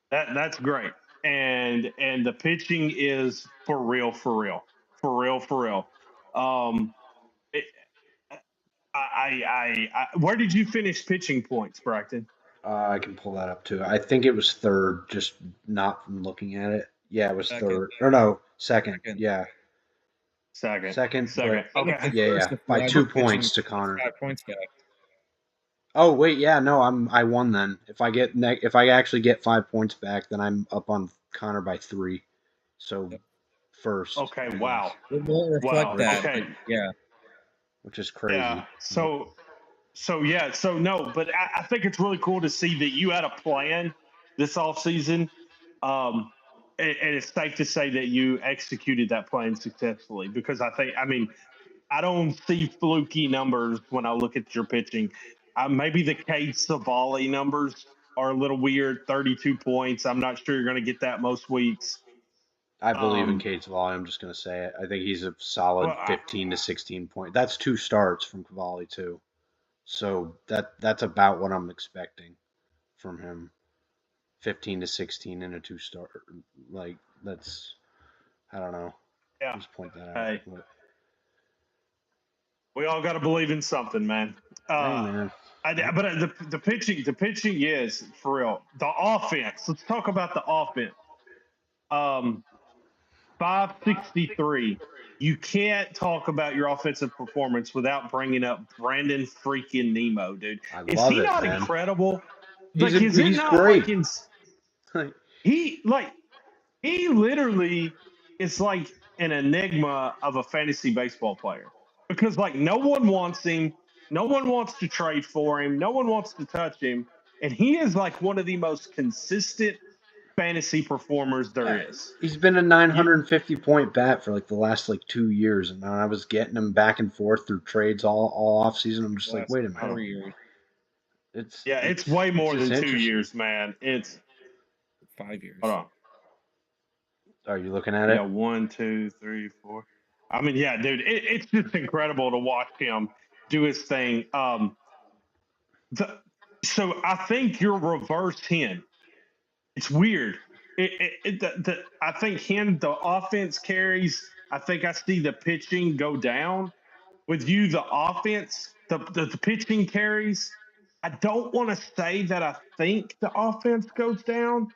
Speaker 1: That's great. And the pitching is for real. Where did you finish pitching points, Braxton?
Speaker 2: I can pull that up too. I think it was 3rd, just not from looking at it. Yeah, it was 3rd. Or no, 2nd. Yeah. Second.
Speaker 1: Okay.
Speaker 2: Yeah. By 2 points to Connor.
Speaker 3: 5 points back.
Speaker 2: Oh wait, yeah, no, I won then. If I actually get 5 points back, then I'm up on Connor by 3. So first.
Speaker 1: Okay. Wow.
Speaker 3: It won't reflect that.
Speaker 1: Okay.
Speaker 3: Yeah.
Speaker 2: Which is crazy.
Speaker 1: Yeah. So So no, but I think it's really cool to see that you had a plan this offseason. And it's safe to say that you executed that plan successfully because I don't see fluky numbers when I look at your pitching. Maybe the Cade Savali numbers are a little weird. 32 points. I'm not sure you're going to get that most weeks.
Speaker 2: I believe in
Speaker 1: Um,
Speaker 2: Cade's volume. I'm just going to say it. I think he's a solid
Speaker 1: well,
Speaker 2: 15 to 16 point. That's 2 starts from Cavalli too. So that's about what I'm expecting from him. 15 to 16 in a 2-star. Like that's I don't know.
Speaker 1: yeah.
Speaker 2: Just point that out.
Speaker 1: Hey, we all got to believe in something, man.
Speaker 2: Hey man.
Speaker 1: But the pitching, yes, for real. The offense. Let's talk about the offense. 563. You can't talk about your offensive performance without bringing up Brandon freaking Nemo, dude. Is
Speaker 2: love
Speaker 1: he
Speaker 2: it,
Speaker 1: not
Speaker 2: man.
Speaker 1: incredible?
Speaker 2: He's
Speaker 1: Like, is it
Speaker 2: he's
Speaker 1: not
Speaker 2: great.
Speaker 1: like he literally is like an enigma of a fantasy baseball player because like no one wants him, no one wants to trade for him, no one wants to touch him, and he is like one of the most consistent fantasy performers there is.
Speaker 2: He's been a 950 point bat for like the last 2 years, and I was getting him back and forth through trades all off season. I'm just like, wait a minute.
Speaker 3: 4 years.
Speaker 1: It's way more than 2
Speaker 2: interesting.
Speaker 1: years, man. It's
Speaker 3: 5 years.
Speaker 1: hold on.
Speaker 2: Are you looking at it?
Speaker 1: Yeah, 1, 2, 3, 4. I mean, yeah, dude, it's just incredible to watch him do his thing. So I think you're reverse Hen. It's weird. I think Hen, the offense carries. I think I see the pitching go down. With you, the offense, the pitching carries. I don't want to say that I think the offense goes down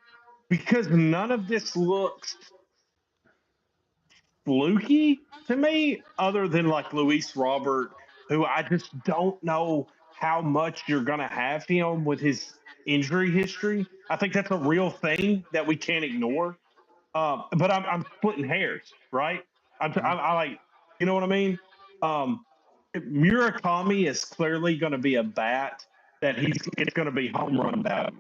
Speaker 1: because none of this looks fluky to me, other than like Luis Robert, who I just don't know how much you're going to have him with his injury history. I think that's a real thing that we can't ignore. But I'm splitting hairs, right? I like, you know what I mean? Murakami is clearly going to be a bat that it's going to be home run bat.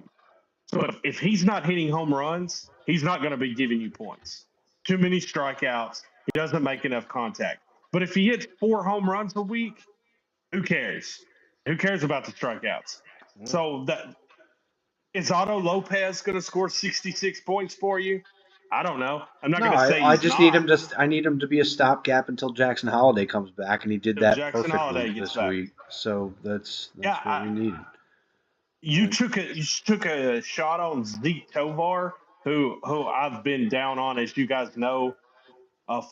Speaker 1: So if he's not hitting home runs, he's not going to be giving you points. Too many strikeouts. He doesn't make enough contact. But if he hits 4 home runs a week, who cares? Who cares about the strikeouts? So that is Otto Lopez going to score 66 points for you? I don't know. I'm not going to say
Speaker 2: I
Speaker 1: he's
Speaker 2: just
Speaker 1: not.
Speaker 2: need him I need him to be a stopgap until Jackson Holiday comes back, and he did that
Speaker 1: Jackson
Speaker 2: perfectly
Speaker 1: Holiday gets
Speaker 2: this
Speaker 1: back.
Speaker 2: week. So that's what we needed.
Speaker 1: You took a shot on Zeke Tovar, who I've been down on, as you guys know.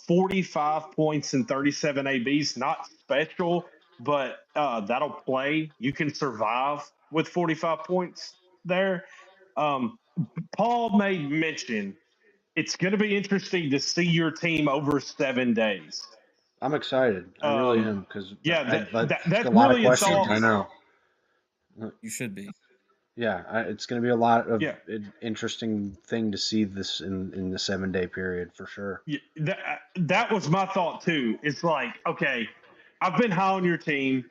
Speaker 1: 45 points and 37 ABs, not special, but that'll play. You can survive with 45 points there. Paul made mention it's going to be interesting to see your team over 7 days.
Speaker 2: I'm excited. I really am because
Speaker 1: that's
Speaker 2: a lot
Speaker 1: really
Speaker 2: of questions.
Speaker 1: I
Speaker 2: know.
Speaker 3: You should be.
Speaker 2: Yeah, it's going to be a lot of an interesting thing to see this in the 7-day period for sure.
Speaker 1: Yeah, that was my thought too. It's like, okay, I've been high on your team.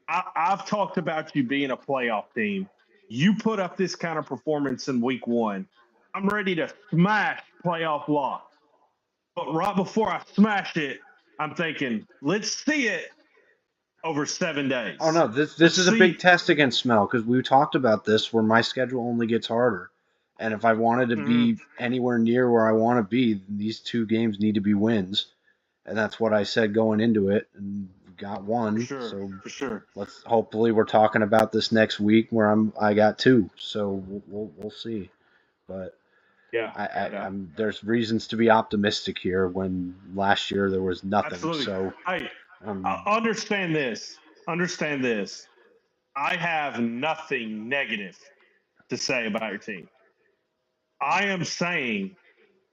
Speaker 1: I've talked about you being a playoff team. You put up this kind of performance in week 1. I'm ready to smash playoff lock. But right before I smash it, I'm thinking, let's see it over 7 days.
Speaker 2: Oh no, this is a big test against Smell because we talked about this where my schedule only gets harder. And if I wanted to be anywhere near where I want to be, these 2 games need to be wins. And that's what I said going into it, and got 1.
Speaker 1: For sure.
Speaker 2: Let's hopefully we're talking about this next week where I got 2. So we'll see. But there's reasons to be optimistic here when last year there was nothing.
Speaker 1: Absolutely.
Speaker 2: So
Speaker 1: understand this. Understand this. I have nothing negative to say about your team. I am saying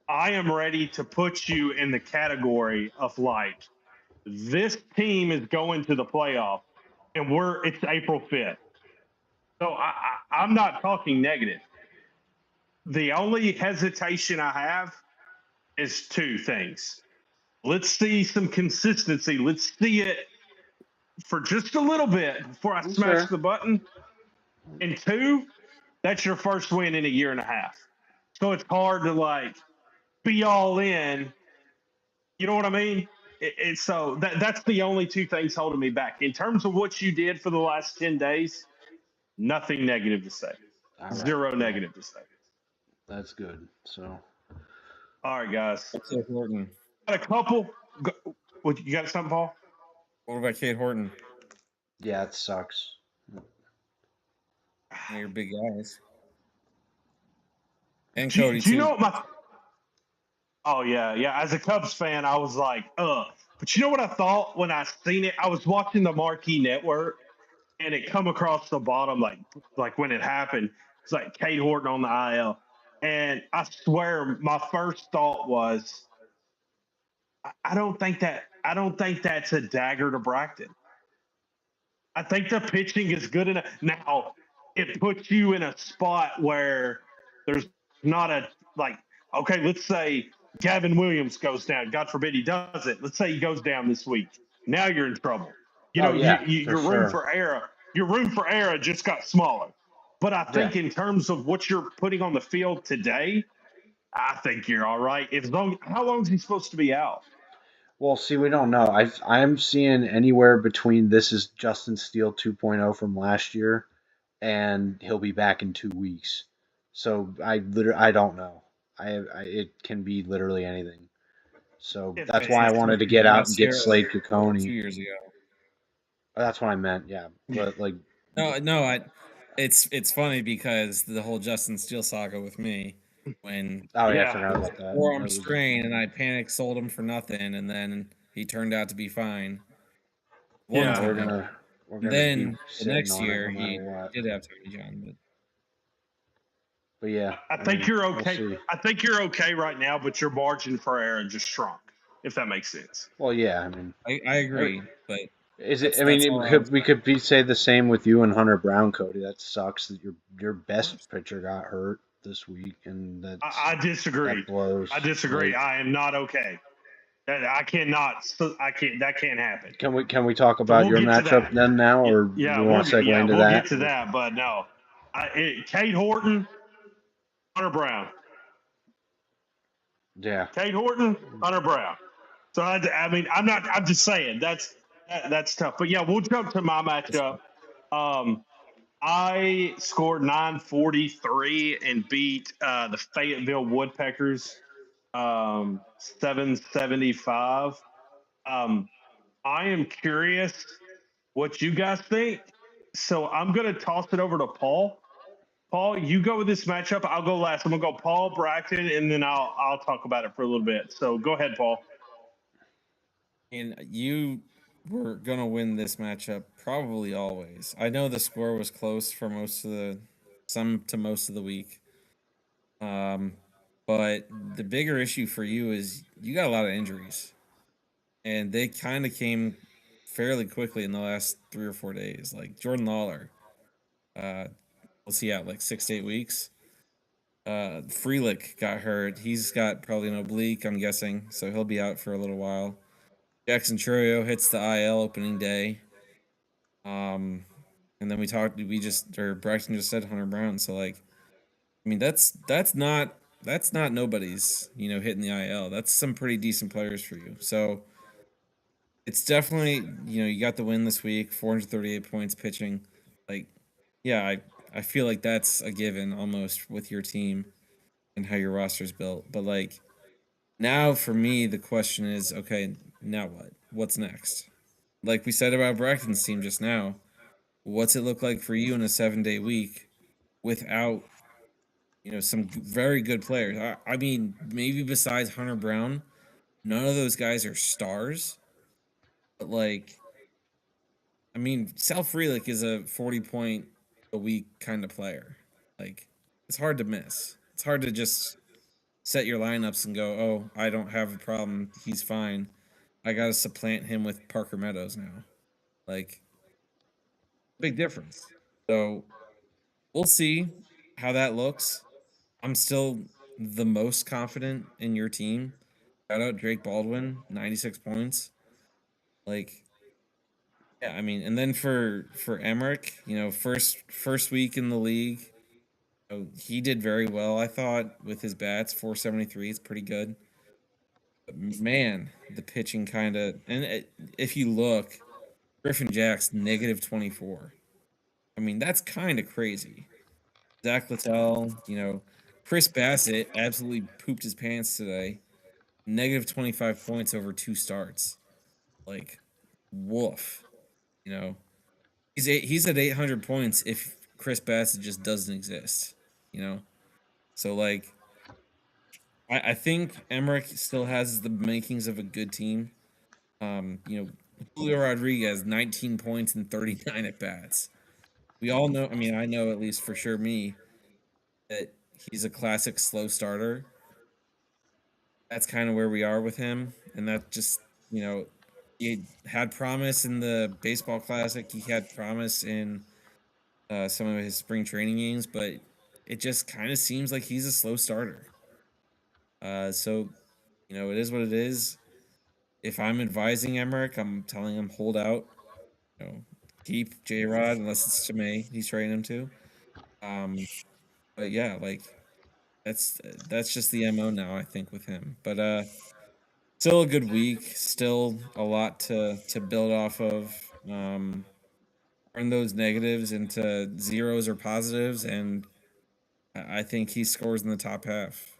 Speaker 1: I am ready to put you in the category of like, this team is going to the playoff and it's April 5th. So I'm not talking negative. The only hesitation I have is 2 things. Let's see some consistency. Let's see it for just a little bit before I
Speaker 2: That's
Speaker 1: smash
Speaker 2: fair.
Speaker 1: the button. And two, that's your first win in a year and a half. So it's hard to like be all in. You know what I mean? So that's the only two things holding me back. In terms of what you did for the last 10 days, nothing negative to say.
Speaker 2: All right.
Speaker 1: Zero
Speaker 2: Well,
Speaker 1: negative to say.
Speaker 2: that's good. So
Speaker 1: All right, guys.
Speaker 3: Kate Horton.
Speaker 1: Got a couple. What you got something, Paul?
Speaker 3: What about Kate Horton?
Speaker 2: yeah, it sucks.
Speaker 3: Your big guys. And
Speaker 1: Do
Speaker 3: Cody
Speaker 1: you
Speaker 3: too.
Speaker 1: know what my? Oh yeah. As a Cubs fan, I was like, ugh. But you know what I thought when I seen it? I was watching the Marquee Network, and it come across the bottom like when it happened. It's like Kate Horton on the IL, and I swear my first thought was, I don't think that's a dagger to Braxton. I think the pitching is good enough. Now, it puts you in a spot where there's not a like. Okay, let's say Gavin Williams goes down. God forbid he does it. Let's say he goes down this week. Now you're in trouble. You
Speaker 2: Oh
Speaker 1: know,
Speaker 2: yeah, for
Speaker 1: your room
Speaker 2: sure.
Speaker 1: for error. Your room for error just got smaller. But I think in terms of what you're putting on the field today, I think you're all right. How long is he supposed to be out?
Speaker 2: Well, see, we don't know. I'm seeing anywhere between this is Justin Steele 2.0 from last year, and he'll be back in 2 weeks. So I don't know. It can be literally anything. So
Speaker 1: If
Speaker 2: that's why I
Speaker 1: it's
Speaker 2: wanted to get out and get
Speaker 3: Sierra
Speaker 2: Slade
Speaker 3: 2
Speaker 2: Cocconi.
Speaker 3: years ago.
Speaker 2: That's what I meant. Yeah, but like
Speaker 3: No, it's funny because the whole Justin Steele saga with me when
Speaker 2: oh yeah, I
Speaker 1: yeah,
Speaker 2: forgot about that.
Speaker 3: forearm
Speaker 2: That was-
Speaker 3: strain and I panic sold him for nothing and then he turned out to be fine. One
Speaker 1: Yeah.
Speaker 2: we're
Speaker 3: time.
Speaker 2: gonna
Speaker 3: Then
Speaker 2: be
Speaker 3: the
Speaker 2: sitting
Speaker 3: next
Speaker 2: on it
Speaker 3: year
Speaker 2: no matter
Speaker 3: he
Speaker 2: what.
Speaker 3: did have Tommy John,
Speaker 2: But yeah,
Speaker 1: I think you're okay.
Speaker 2: We'll see.
Speaker 1: I think you're okay right now, but your margin for error just shrunk, if that makes sense.
Speaker 2: Well, yeah, I mean,
Speaker 3: I agree, but
Speaker 2: is it?
Speaker 3: that's-
Speaker 2: I mean,
Speaker 3: that's all I was
Speaker 2: we could say the same with you and Hunter Brown, Cody. That sucks that your best pitcher got hurt this week, and
Speaker 1: I disagree.
Speaker 2: that blows.
Speaker 1: I disagree.
Speaker 2: Like,
Speaker 1: I am not okay. I cannot. I can't. That can't happen.
Speaker 2: can we talk about
Speaker 1: we'll
Speaker 2: your
Speaker 1: get to
Speaker 2: matchup
Speaker 1: that.
Speaker 2: then now, or
Speaker 1: Yeah,
Speaker 2: do you want to segue into
Speaker 1: we'll
Speaker 2: that?
Speaker 1: get to that. But no, Kate Horton, Hunter Brown.
Speaker 2: Yeah.
Speaker 1: Kate Horton, Hunter Brown. So I mean, I'm just saying that's tough. But yeah, we'll jump to my matchup. I scored 943 and beat the Fayetteville Woodpeckers 775. I am curious what you guys think. So I'm going to toss it over to Paul. Paul, you go with this matchup. I'll go last. I'm going to go Paul Braxton, and then I'll talk about it for a little bit. So go ahead, Paul.
Speaker 3: And you were gonna win this matchup probably always. I know the score was close for most of the week. But the bigger issue for you is you got a lot of injuries. And they kind of came fairly quickly in the last 3 or 4 days. Like Jordan Lawler, what's he out, like 6 to 8 weeks? Freelick got hurt. He's got probably an oblique, I'm guessing, so he'll be out for a little while. Jackson Churio hits the IL opening day. And then Braxton just said Hunter Brown. So like, I mean, that's not nobody's, hitting the IL. That's some pretty decent players for you. So it's definitely, you got the win this week, 438 points pitching. Like, yeah, I feel like that's a given almost with your team and how your roster's built. But like, now for me, the question is, okay, now what? What's next? Like we said about Braxton's team just now, what's it look like for you in a 7-day week without, some very good players? I mean, maybe besides Hunter Brown, none of those guys are stars. But like, I mean, Sal Frelick is a 40-point a week kind of player. Like, it's hard to miss. It's hard to just set your lineups and go, oh, I don't have a problem. He's fine. I got to supplant him with Parker Meadows now. Like, big difference. So we'll see how that looks. I'm still the most confident in your team. Shout out Drake Baldwin, 96 points. Like, Yeah, I mean, and then for Emmerich, first week in the league, he did very well. I thought with his bats, 473 is pretty good. But man, the pitching kind of if you look, Griffin Jack's negative 24. I mean, that's kind of crazy. Zach Littell, Chris Bassett absolutely pooped his pants today. Negative 25 points over 2 starts. Like, woof. You know, he's at 800 points if Chris Bassett just doesn't exist. You know, so like I think Emmerich still has the makings of a good team. Julio Rodriguez, 19 points and 39 at bats. We all know. I mean, I know at least for sure me that he's a classic slow starter. That's kind of where we are with him, and that just he had promise in the baseball classic. He had promise in some of his spring training games, but it just kind of seems like he's a slow starter. So it is what it is. If I'm advising Emmerich, I'm telling him hold out. Keep J Rod unless it's Chimay he's trading him to. Um, but yeah, like that's just the mo now. I think with him, but still a good week. Still a lot to build off of. Turn those negatives into zeros or positives, and I think he scores in the top half,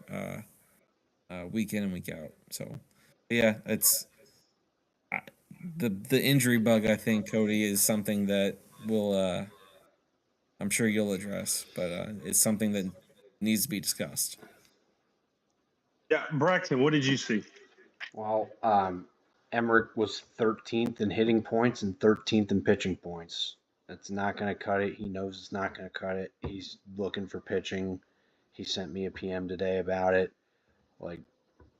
Speaker 3: week in and week out. So, yeah, it's I, the injury bug. I think Cody is something that will I'm sure you'll address, but it's something that needs to be discussed.
Speaker 1: Yeah, Braxton, what did you see?
Speaker 2: Well, Emmerich was 13th in hitting points and 13th in pitching points. That's not going to cut it. He knows it's not going to cut it. He's looking for pitching. He sent me a PM today about it. Like,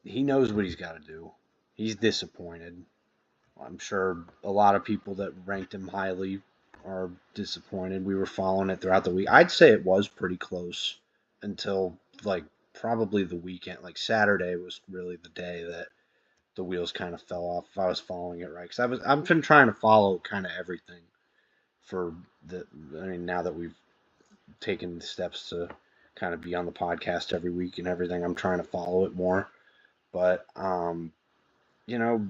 Speaker 2: he knows what he's got to do. He's disappointed. I'm sure a lot of people that ranked him highly are disappointed. We were following it throughout the week. I'd say it was pretty close until like probably the weekend. Like Saturday was really the day that the wheels kind of fell off. If I was following it right, because I've been trying to follow kind of everything for the. I mean, now that we've taken steps to kind of be on the podcast every week and everything, I'm trying to follow it more. But you know,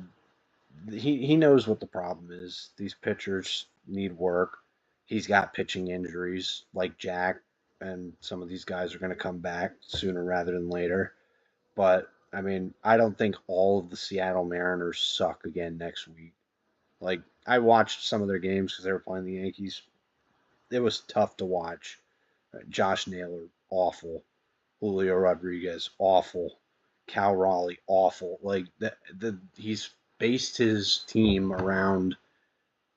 Speaker 2: he knows what the problem is. These pitchers need work. He's got pitching injuries like Jack, and some of these guys are going to come back sooner rather than later. But I mean, I don't think all of the Seattle Mariners suck again next week. Like I watched some of their games because they were playing the Yankees. It was tough to watch. Josh Naylor, awful. Julio Rodriguez, awful. Cal Raleigh, awful. Like he's based his team around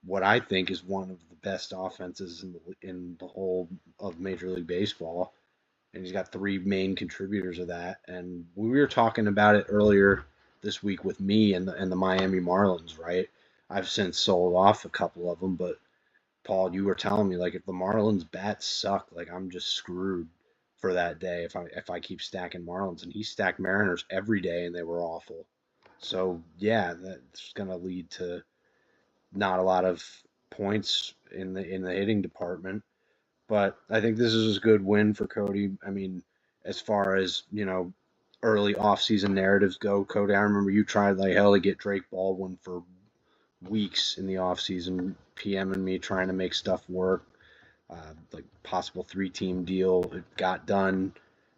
Speaker 2: what I think is one of the best offenses in the whole of Major League Baseball, and he's got three main contributors of that. And we were talking about it earlier this week with me and the Miami Marlins, right? I've since sold off a couple of them, but Paul, you were telling me like if the Marlins bats suck, like I'm just screwed for that day if I keep stacking Marlins. And he stacked Mariners every day and they were awful. So yeah, that's gonna lead to not a lot of points in the hitting department. But I think this is a good win for Cody. I mean, as far as, early offseason narratives go, Cody, I remember you tried like hell to get Drake Baldwin for weeks in the offseason, PMing me trying to make stuff work. Like possible 3-team deal. It got done.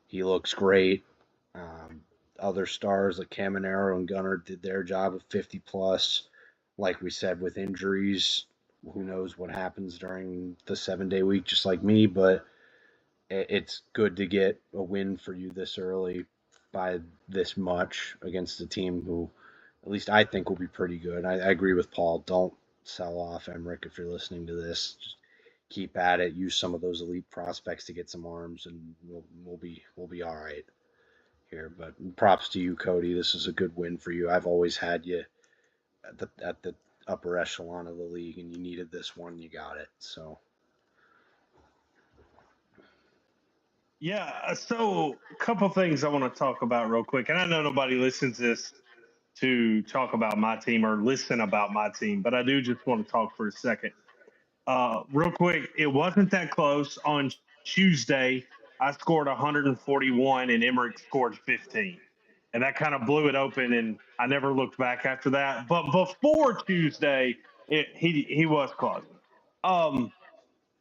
Speaker 2: He looks great. Um, Other stars like Caminero and Gunnar did their job of 50 plus. Like we said, with injuries, who knows what happens during the 7-day week, just like me. But it's good to get a win for you this early by this much against a team who, at least I think, will be pretty good. I agree with Paul. Don't sell off Emmerich if you're listening to this. Just keep at it. Use some of those elite prospects to get some arms, and we'll be all right here. But props to you, Cody. This is a good win for you. I've always had you at the upper echelon of the league, and you needed this one. You got it. So.
Speaker 1: Yeah, so a couple things I want to talk about real quick, and I know nobody listens to this, to talk about my team or listen about my team, but I do just want to talk for a second. Real quick, it wasn't that close. On Tuesday, I scored 141 and Emmerich scored 15. And that kind of blew it open, and I never looked back after that. But before Tuesday, he was close. Um,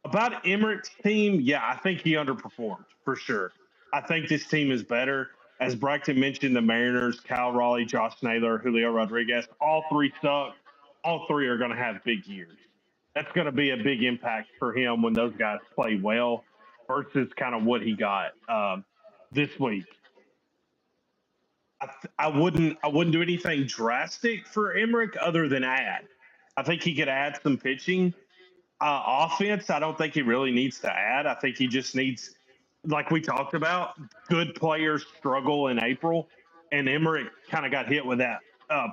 Speaker 1: about Emmerich's team, yeah, I think he underperformed for sure. I think this team is better. As Braxton mentioned, the Mariners, Cal Raleigh, Josh Naylor, Julio Rodriguez, all three suck. All three are going to have big years. That's going to be a big impact for him when those guys play well versus kind of what he got this week. I wouldn't do anything drastic for Emmerich other than add. I think he could add some pitching. Offense, I don't think he really needs to add. I think he just needs, like we talked about, good players struggle in April, and Emmerich kind of got hit with that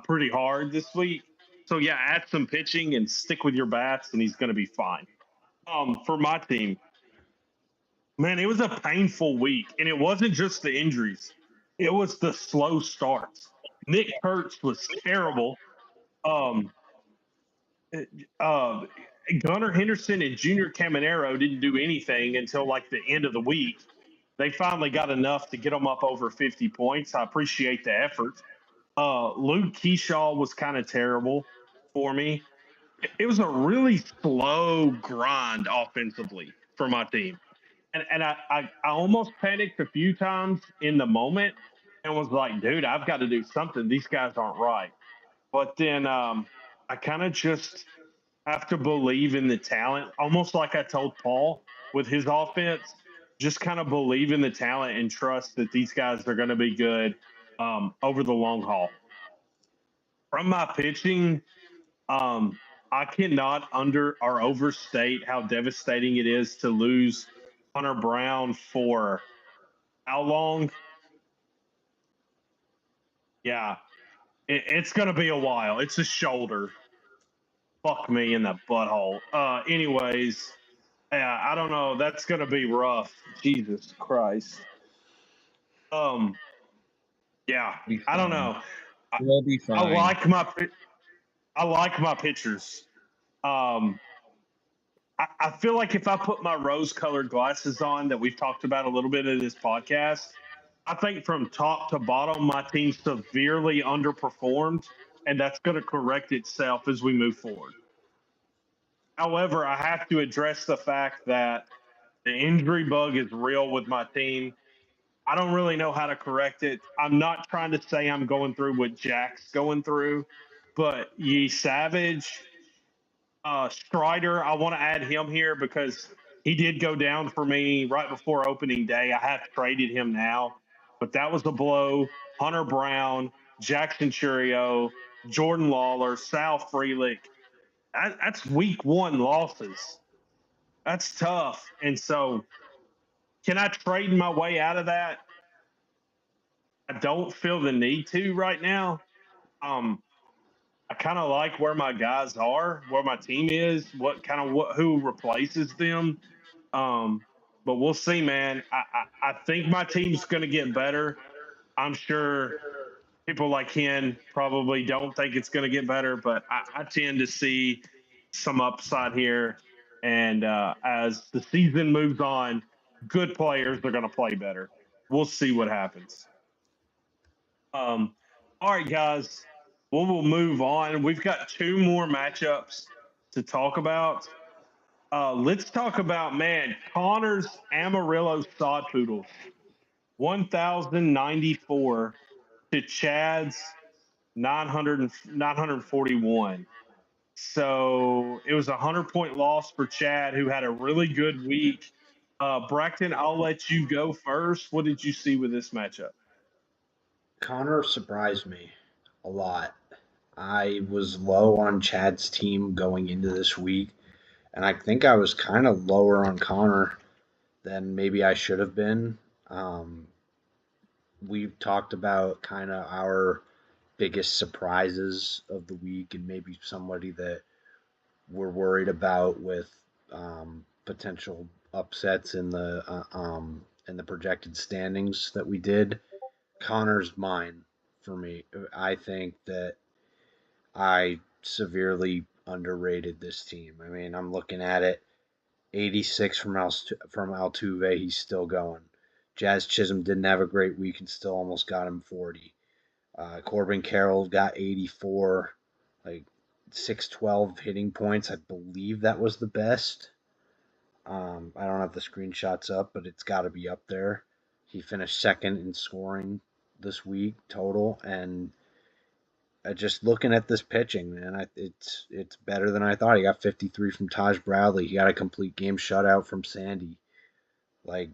Speaker 1: pretty hard this week. So yeah, add some pitching and stick with your bats, and he's going to be fine. For my team, man, it was a painful week, and it wasn't just the injuries; it was the slow starts. Nick Kurtz was terrible. Um, uh, Gunnar Henderson and Junior Caminero didn't do anything until like the end of the week. They finally got enough to get them up over 50 points. I appreciate the effort. Luke Keyshaw was kind of terrible for me. It was a really slow grind offensively for my team. And I almost panicked a few times in the moment and was like, dude, I've got to do something. These guys aren't right. But then I kind of just have to believe in the talent, almost like I told Paul with his offense. Just kind of believe in the talent and trust that these guys are going to be good over the long haul. From my pitching, I cannot under or overstate how devastating it is to lose Hunter Brown for how long? Yeah, it's going to be a while. It's a shoulder. Fuck me in the butthole. Anyways, yeah, I don't know. That's gonna be rough. Jesus Christ. Um, yeah, I don't know.
Speaker 3: We'll be
Speaker 1: I
Speaker 3: fine.
Speaker 1: I like my pitchers. Um, I feel like if I put my rose-colored glasses on that we've talked about a little bit in this podcast, I think from top to bottom, my team severely underperformed, and that's going to correct itself as we move forward. However, I have to address the fact that the injury bug is real with my team. I don't really know how to correct it. I'm not trying to say I'm going through what Jack's going through, but Ye Savage, Strider, I want to add him here because he did go down for me right before opening day. I have traded him now, but that was a blow. Hunter Brown, Jackson Churio, Jordan Lawler, Sal Frelick. That's week one losses. That's tough. And so, can I trade my way out of that? I don't feel the need to right now. I kind of like where my guys are, where my team is, who replaces them. But we'll see, man. I think my team's going to get better. I'm sure people like Ken probably don't think it's going to get better, but I tend to see some upside here. And as the season moves on, good players are going to play better. We'll see what happens. All right, guys. We'll move on. We've got two more matchups to talk about. Let's talk about, man, Connor's Amarillo Sod Poodle. 1,094 to Chad's 941. So it was a 100-point loss for Chad, who had a really good week. Braxton, I'll let you go first. What did you see with this matchup?
Speaker 2: Connor surprised me a lot. I was low on Chad's team going into this week, and I think I was kind of lower on Connor than maybe I should have been. We've talked about kind of our biggest surprises of the week and maybe somebody that we're worried about with potential upsets in the projected standings that we did. Connor's mine for me. I think that I severely underrated this team. I mean, I'm looking at it. 86 from Altuve, he's still going. Jazz Chisholm didn't have a great week and still almost got him 40. Corbin Carroll got 84, like 612 hitting points. I believe that was the best. I don't have the screenshots up, but it's got to be up there. He finished second in scoring this week total, and just looking at this pitching, man, it's better than I thought. He got 53 from Taj Bradley. He got a complete game shutout from Sandy. Like,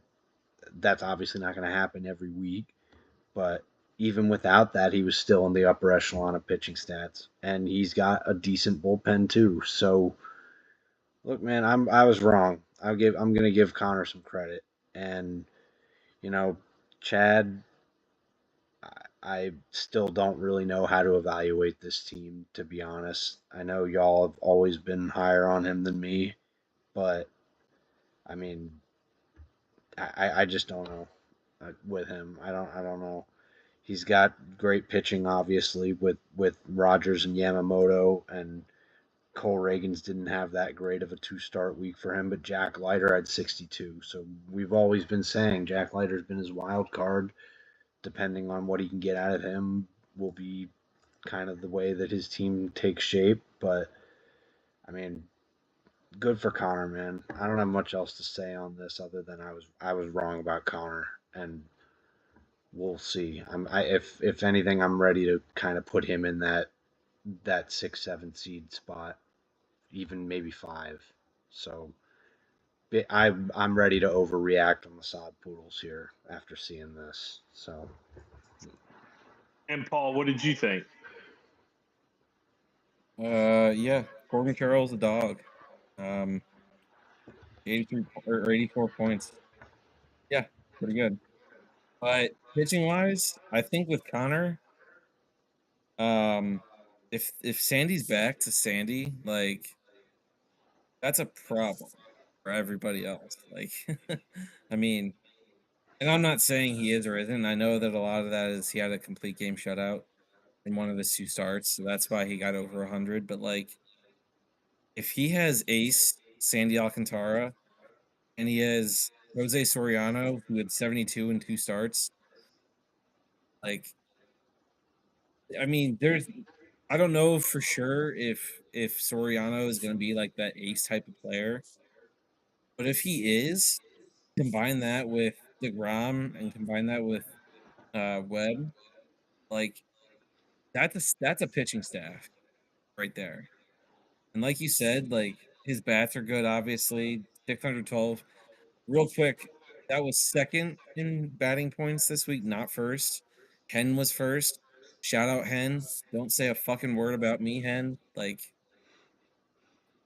Speaker 2: that's obviously not going to happen every week, but even without that, he was still in the upper echelon of pitching stats, and he's got a decent bullpen too. So, look, man, I was wrong. I'm going to give Connor some credit, and you know, Chad, I still don't really know how to evaluate this team, to be honest. I know y'all have always been higher on him than me, but I mean, I just don't know with him. I don't know. He's got great pitching, obviously, with Rogers and Yamamoto, and Cole Reagans didn't have that great of a two-start week for him, but Jack Leiter had 62. So we've always been saying Jack Leiter's been his wild card. Depending on what he can get out of him, will be kind of the way that his team takes shape. But I mean, good for Connor, man. I don't have much else to say on this other than I was wrong about Connor, and we'll see. If anything, I'm ready to kind of put him in that 6-7 seed spot, even maybe 5. So I'm ready to overreact on the sod poodles here after seeing this. So
Speaker 1: And Paul, what did you think?
Speaker 3: Yeah, Corbin Carroll's a dog. 83 or 84 points. Yeah, pretty good. But pitching wise, I think with Connor, if Sandy's back to Sandy, like that's a problem for everybody else. Like, I mean, and I'm not saying he is or isn't. I know that a lot of that is he had a complete game shutout in one of his 2 starts, so that's why he got over 100. But like, if he has ace Sandy Alcantara and he has Jose Soriano, who had 72 in 2 starts, like, I mean, I don't know for sure if Soriano is going to be like that ace type of player, but if he is, combine that with DeGrom and combine that with Webb, like that's a pitching staff right there. And like you said, like his bats are good, obviously 612. Real quick, that was second in batting points this week, not first. Hen was first. Shout out Hen. Don't say a fucking word about me, Hen. Like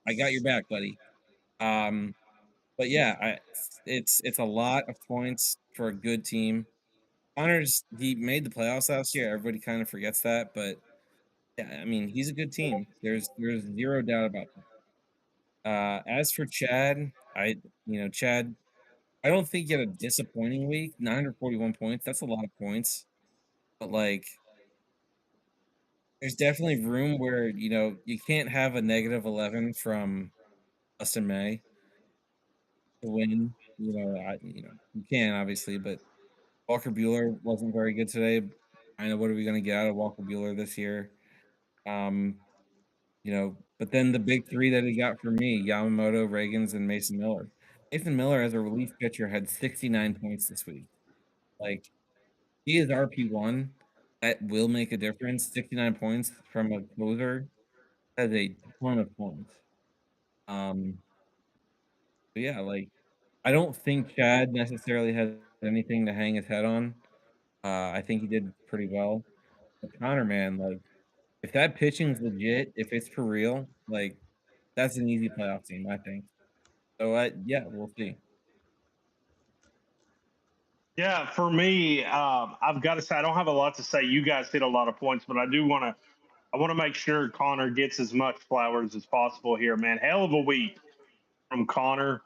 Speaker 3: I got your back, buddy. Um, but yeah, it's a lot of points for a good team. Connors, he made the playoffs last year. Everybody kind of forgets that, but yeah, I mean, he's a good team. There's zero doubt about that. As for Chad, Chad, I don't think he had a disappointing week. 941 points. That's a lot of points. But like, there's definitely room where you can't have a negative 11 from Justin May to win. You can obviously, but Walker Bueller wasn't very good today. I know what are we going to get out of Walker Bueller this year? Um, but then the big 3 that he got for me, Yamamoto, Reagans, and Mason Miller. Mason Miller, as a relief pitcher, had 69 points this week. Like, he is RP1. That will make a difference. 69 points from a closer has a ton of points. But yeah, like, I don't think Chad necessarily has anything to hang his head on. I think he did pretty well. But Connor, man, like, if that pitching's legit, if it's for real, like, that's an easy playoff team, I think. So, yeah, we'll see.
Speaker 1: Yeah, for me, I've got to say I don't have a lot to say. You guys hit a lot of points, but I want to make sure Connor gets as much flowers as possible here, man. Hell of a week from Connor.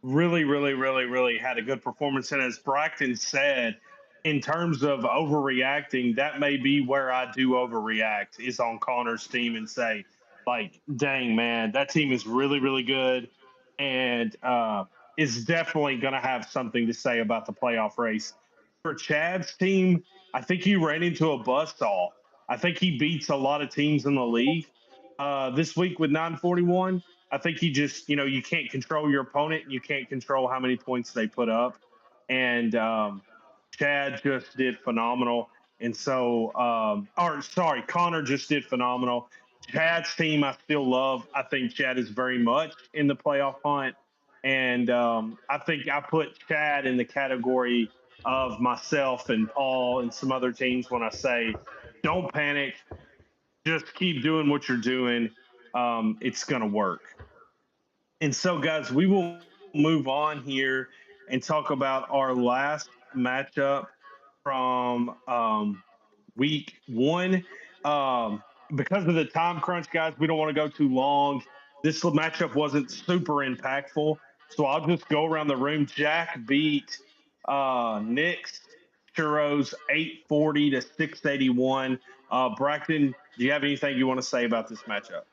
Speaker 1: Really, really, really, really had a good performance, and as Braxton said, in terms of overreacting, that may be where I do overreact is on Connor's team and say, like, dang, man, that team is really, really good and is definitely going to have something to say about the playoff race. For Chad's team, I think he ran into a buzzsaw. I think he beats a lot of teams in the league this week with 941. I think he just, you can't control your opponent. And you can't control how many points they put up. And Chad just did phenomenal. And so, or sorry, Connor just did phenomenal. Chad's team, I still love. I think Chad is very much in the playoff hunt. And I think I put Chad in the category of myself and Paul and some other teams when I say, don't panic. Just keep doing what you're doing. It's going to work. And so, guys, we will move on here and talk about our last matchup from week one. Because of the time crunch, guys, we don't want to go too long. This matchup wasn't super impactful. So I'll just go around the room. Jack beat Nick's Churros 840 to 681. Braxton, do you have anything you want to say about this matchup?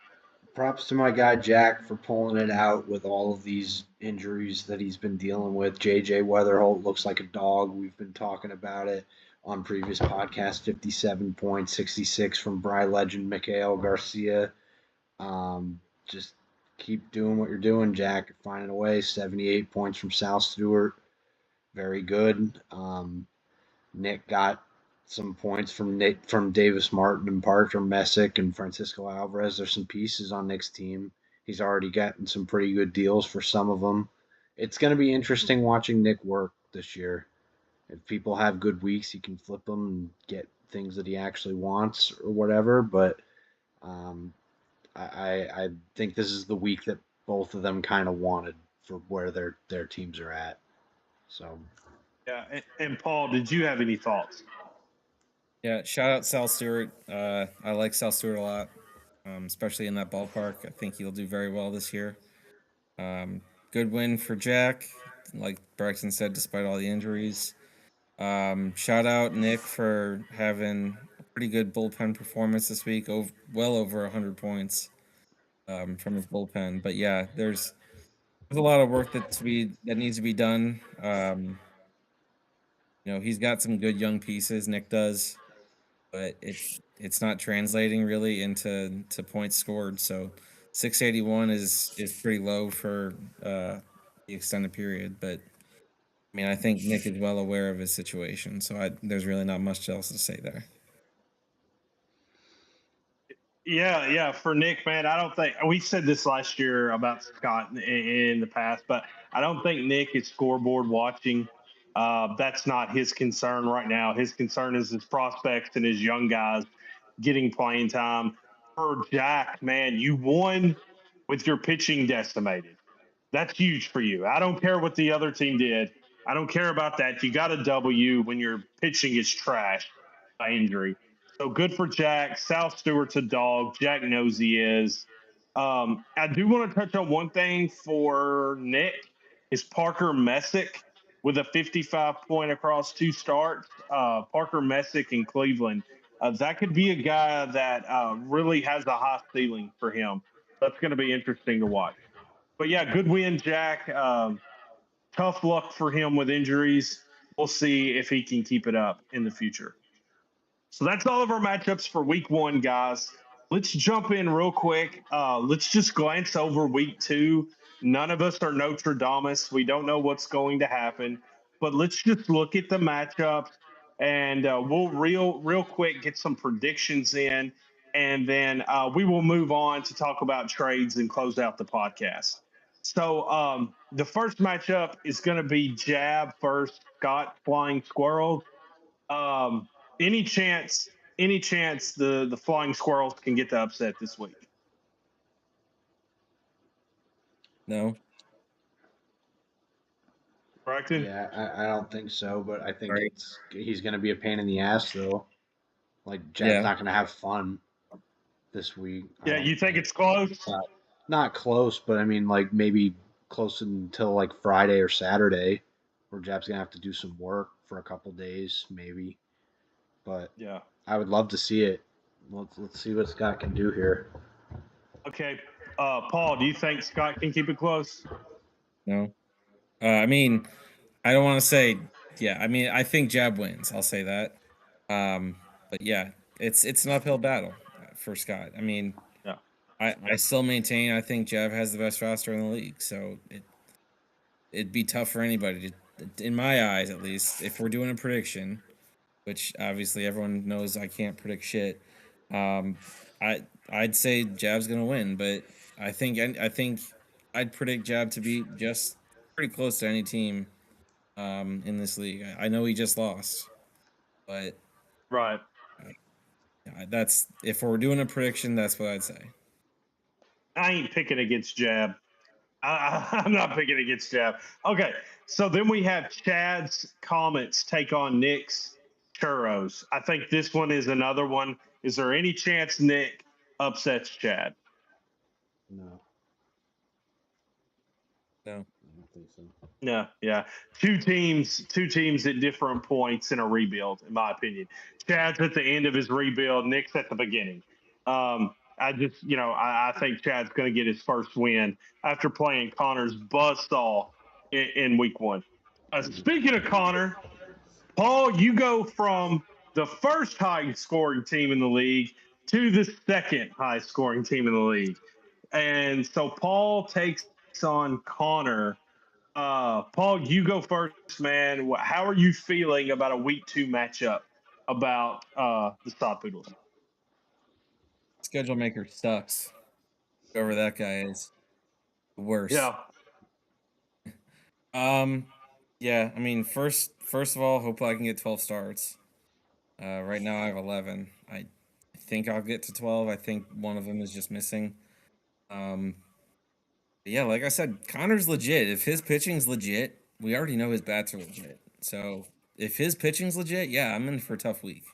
Speaker 2: Props to my guy Jack for pulling it out with all of these injuries that he's been dealing with. JJ Weatherholt looks like a dog. We've been talking about it on previous podcasts. 57 points, 66 from Bry legend Mikhail Garcia. Just keep doing what you're doing, Jack. You're finding a way. 78 points from Sal Stewart. Very good. Nick got some points from Davis Martin and Parker Messick and Francisco Alvarez. There's some pieces on Nick's team. He's already gotten some pretty good deals for some of them. It's going to be interesting watching Nick work this year. If people have good weeks, he can flip them and get things that he actually wants or whatever. But I think this is the week that both of them kind of wanted for where their teams are at. So.
Speaker 1: Yeah, and Paul, did you have any thoughts?
Speaker 3: Yeah, shout out Sal Stewart. I like Sal Stewart a lot, especially in that ballpark. I think he'll do very well this year. Good win for Jack, like Braxton said, despite all the injuries. Shout out Nick for having a pretty good bullpen performance this week, well over 100 points from his bullpen. But yeah, there's a lot of work that needs to be done. He's got some good young pieces. Nick does, but it's not translating really into points scored. So 681 is pretty low for the extended period. But I mean, I think Nick is well aware of his situation, so there's really not much else to say there.
Speaker 1: Yeah. For Nick, man, I don't think we said this last year about Scott in the past, but I don't think Nick is scoreboard watching. That's not his concern right now. His concern is his prospects and his young guys getting playing time. For Jack, man, you won with your pitching decimated. That's huge for you. I don't care what the other team did. I don't care about that. You got a W when your pitching is trashed by injury. So good for Jack. Sal Stewart's a dog. Jack knows he is. I do want to touch on one thing for Nick is Parker Messick with a 55 point across 2 starts. Parker Messick in Cleveland. That could be a guy that really has a high ceiling for him. That's going to be interesting to watch. But yeah, good win, Jack. Tough luck for him with injuries. We'll see if he can keep it up in the future. So that's all of our matchups for week 1, guys. Let's jump in real quick. Let's just glance over week 2. None of us are Nostradamus. We don't know what's going to happen. But let's just look at the matchups, and we'll real quick get some predictions in, and then we will move on to talk about trades and close out the podcast. So the first matchup is going to be Jab versus Scott Flying Squirrels. Any chance the Flying Squirrels can get the upset this week?
Speaker 3: No.
Speaker 1: Braxton?
Speaker 2: Yeah, I don't think so, but I think
Speaker 3: Right.
Speaker 2: he's going to be a pain in the ass, though. Like, Jab's not going to have fun this week.
Speaker 1: Yeah, you think it's close?
Speaker 2: Not close, but I mean, like, maybe close until, like, Friday or Saturday, where Jab's going to have to do some work for a couple days, maybe. But
Speaker 1: Yeah.
Speaker 2: I would love to see it. Let's see what Scott can do here.
Speaker 1: Okay. Paul, do you think Scott can keep it close?
Speaker 3: No. I mean, I don't want to say, yeah. I mean, I think Jab wins. I'll say that. But yeah, it's an uphill battle for Scott. I mean,
Speaker 1: Yeah.
Speaker 3: I still maintain I think Jab has the best roster in the league. So it'd be tough for anybody to, in my eyes at least, if we're doing a prediction, which obviously everyone knows I can't predict shit. Um, I'd say Jab's gonna win, but I think I'd predict Jab to be just pretty close to any team in this league. I know he just lost, but
Speaker 1: Right.
Speaker 3: that's if we're doing a prediction, that's what I'd say.
Speaker 1: I ain't picking against Jab. I'm not picking against Jab. Okay. So then we have Chad's Comets take on Nick's Churros. I think this one is another one. Is there any chance Nick upsets Chad?
Speaker 2: No,
Speaker 3: No,
Speaker 2: I don't think so.
Speaker 1: Yeah, yeah. Two teams at different points in a rebuild, in my opinion. Chad's at the end of his rebuild. Nick's at the beginning. I just, I think Chad's going to get his first win after playing Connor's buzzsaw in week one. Speaking of Connor, Paul, you go from the first high scoring team in the league to the second high scoring team in the league. And so Paul takes on Connor. Paul, you go first, man. How are you feeling about a week 2 matchup about the Sod Poodles?
Speaker 3: schedule maker sucks. Whoever that guy is, the worst.
Speaker 1: Yeah,
Speaker 3: Yeah. I mean, first of all, hope I can get 12 starts. Right now I have 11. I think I'll get to 12. I think one of them is just missing. Um, but yeah, like I said, Connor's legit. If his pitching's legit, we already know his bats are legit. So if his pitching's legit, yeah, I'm in for a tough week.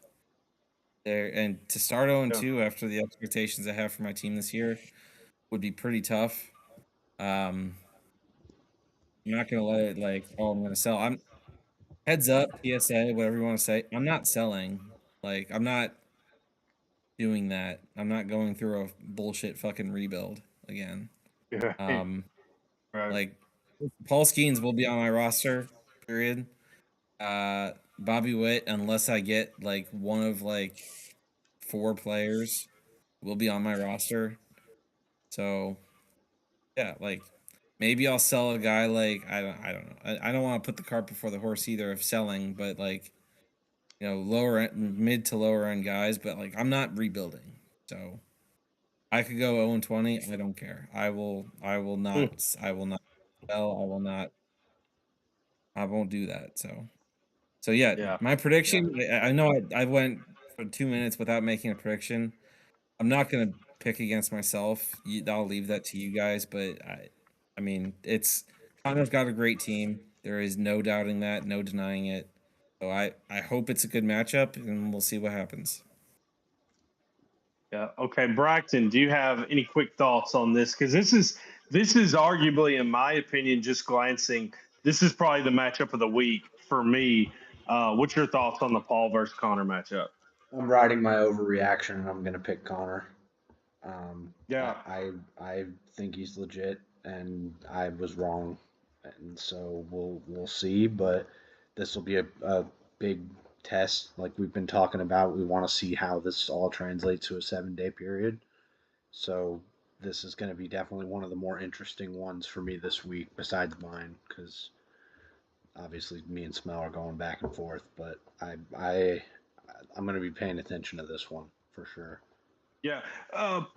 Speaker 3: There and to start 0
Speaker 1: yeah.
Speaker 3: 2 after the expectations I have for my team this year would be pretty tough. Um, I'm not gonna let it like, oh, I'm gonna sell. I'm heads up, PSA, whatever you want to say. I'm not selling. Like, I'm not doing that. I'm not going through a bullshit fucking rebuild again.
Speaker 1: Yeah.
Speaker 3: Um,
Speaker 1: Right.
Speaker 3: like Paul Skeens will be on my roster. Period. Bobby Witt, unless I get like one of like 4 players, will be on my roster. So yeah, like maybe I'll sell a guy like I don't know. I don't want to put the cart before the horse either of selling, but like lower end, mid to lower end guys. But like I'm not rebuilding, so I could go 0-20. I don't care. I will. I will
Speaker 1: Hmm.
Speaker 3: not. I will not sell. I will not. I won't do that. So yeah,
Speaker 1: Yeah.
Speaker 3: my prediction. I know I went for 2 minutes without making a prediction. I'm not gonna pick against myself. I'll leave that to you guys. But I mean, it's Connor's got a great team. There is no doubting that, no denying it. So I hope it's a good matchup, and we'll see what happens.
Speaker 1: Yeah. Okay, Braxton, do you have any quick thoughts on this? Because this is arguably, in my opinion, just glancing, this is probably the matchup of the week for me. What's your thoughts on the Paul versus Connor matchup?
Speaker 2: I'm riding my overreaction, and I'm gonna pick Connor. Um, I,
Speaker 1: Yeah.
Speaker 2: I think he's legit, and I was wrong, and so we'll see. But this will be a big test, like we've been talking about. We want to see how this all translates to a 7 day period. So this is going to be definitely one of the more interesting ones for me this week, besides mine, because obviously me and Smell are going back and forth. But I'm going to be paying attention to this one for sure.
Speaker 1: Yeah.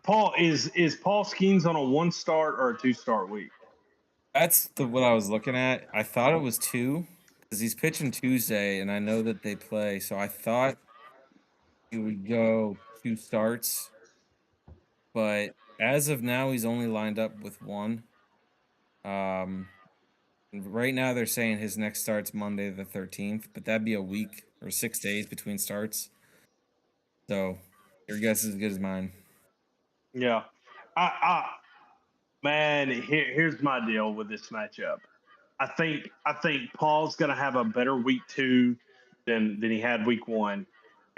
Speaker 1: Paul, is Paul Skeens on a 1 start or a 2 start week?
Speaker 3: That's what I was looking at. I thought it was 2 because he's pitching Tuesday, and I know that they play. So I thought he would go 2 starts, but as of now, he's only lined up with one. Um, and right now they're saying his next start's Monday the 13th, but that'd be a week or 6 days between starts. So your guess is as good as mine.
Speaker 1: Yeah. I man, here's my deal with this matchup. I think Paul's going to have a better week 2. than he had week one.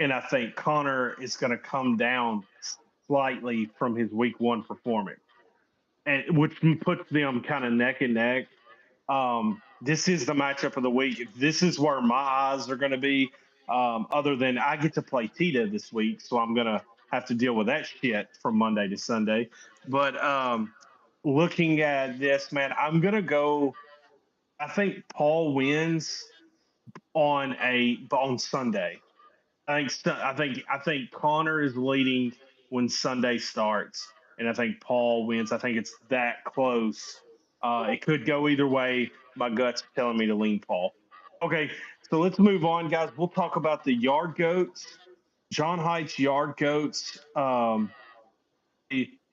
Speaker 1: And I think Connor is going to come down slightly from his week one performance, and which puts them kind of neck and neck. This is the matchup of the week. This is where my eyes are going to be. Other than I get to play Tita this week, so I'm going to have to deal with that shit from Monday to Sunday. But looking at this, man, I'm going to go. I think Paul wins on Sunday. I think Connor is leading when Sunday starts, and I think Paul wins. I think it's that close. It could go either way. My gut's telling me to lean Paul. Okay, so let's move on, guys. We'll talk about the yard goats. John Heights yard goats. The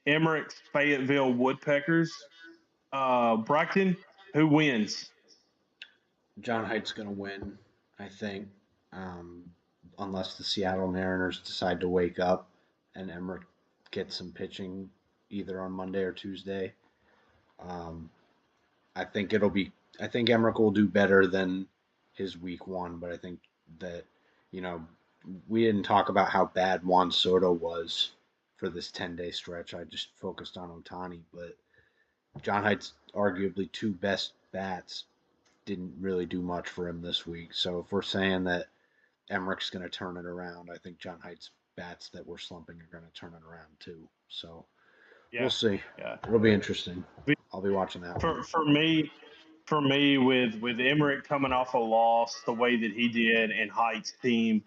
Speaker 1: Emmerich's Fayetteville Woodpeckers. Brackton, who wins?
Speaker 2: John Haight's going to win, I think, unless the Seattle Mariners decide to wake up and Emmerich gets some pitching either on Monday or Tuesday. I think Emmerich will do better than his week one, but I think that, we didn't talk about how bad Juan Soto was for this 10-day stretch. I just focused on Ohtani, but John Haight's arguably two best bats didn't really do much for him this week. So if we're saying that Emmerich's going to turn it around, I think John Haight's bats that were slumping are going to turn it around too. So we'll see.
Speaker 1: Yeah.
Speaker 2: It'll be interesting. I'll be watching that one.
Speaker 1: For me, with Emmerich coming off a loss the way that he did, and Heights' team,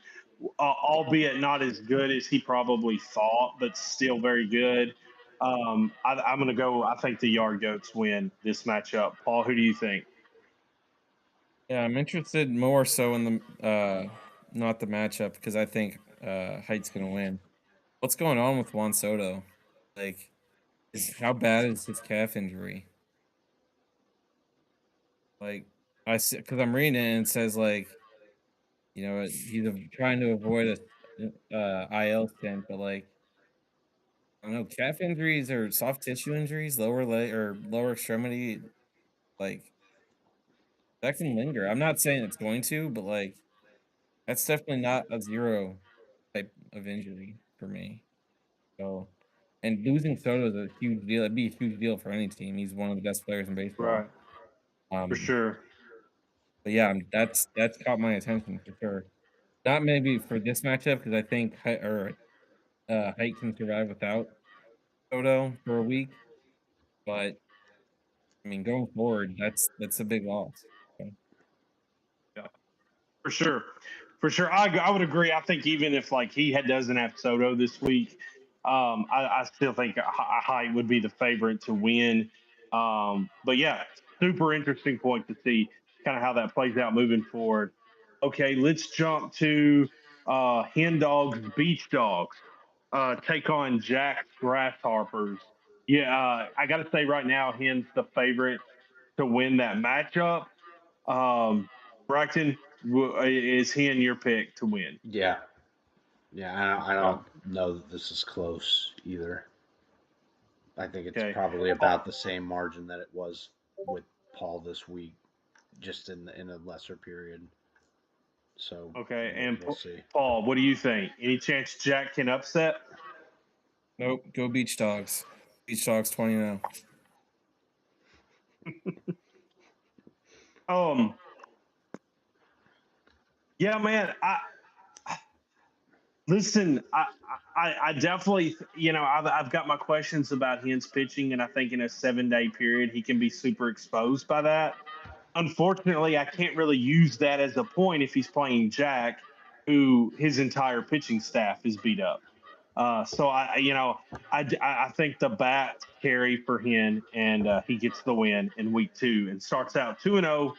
Speaker 1: albeit not as good as he probably thought, but still very good. I'm going to go. I think the Yard Goats win this matchup. Paul, who do you think?
Speaker 3: Yeah, I'm interested more so in the not the matchup because I think Height's gonna win. What's going on with Juan Soto? Like, how bad is his calf injury? Like, I see because I'm reading it and it says like, he's trying to avoid a IL stint, but like, I don't know, calf injuries or soft tissue injuries, lower leg or lower extremity, like that can linger. I'm not saying it's going to, but like, that's definitely not a zero type of injury for me. So, and losing Soto is a huge deal. It'd be a huge deal for any team. He's one of the best players in baseball.
Speaker 1: Right, for
Speaker 3: Um,
Speaker 1: sure.
Speaker 3: but yeah, that's caught my attention for sure. Not maybe for this matchup because I think Height can survive without Soto for a week, but I mean going forward, that's a big loss. So,
Speaker 1: Yeah, for sure. For sure. I would agree. I think even if like doesn't have Soto this week, I still think Height would be the favorite to win. But yeah, super interesting point to see kind of how that plays out moving forward. Okay, let's jump to Hen Dogs Beach Dogs. Take on Jack's Grasshoppers. Yeah, I got to say right now, Hen's the favorite to win that matchup. Braxton, is Hen your pick to win?
Speaker 2: Yeah. Yeah, I don't know that this is close either. I think it's probably about the same margin that it was with Paul this week, just in a lesser period. So
Speaker 1: okay, and
Speaker 2: we'll see.
Speaker 1: Paul, what do you think? Any chance Jack can upset?
Speaker 3: nope, go Beach Dogs. Beach Dogs 20 now.
Speaker 1: Yeah, man. Listen. I definitely, I've got my questions about Hen's pitching, and I think in a 7-day period he can be super exposed by that. Unfortunately, I can't really use that as a point if he's playing Jack, who his entire pitching staff is beat up. So I think the bats carry for Hen, and he gets the win in week 2 and starts out 2-0.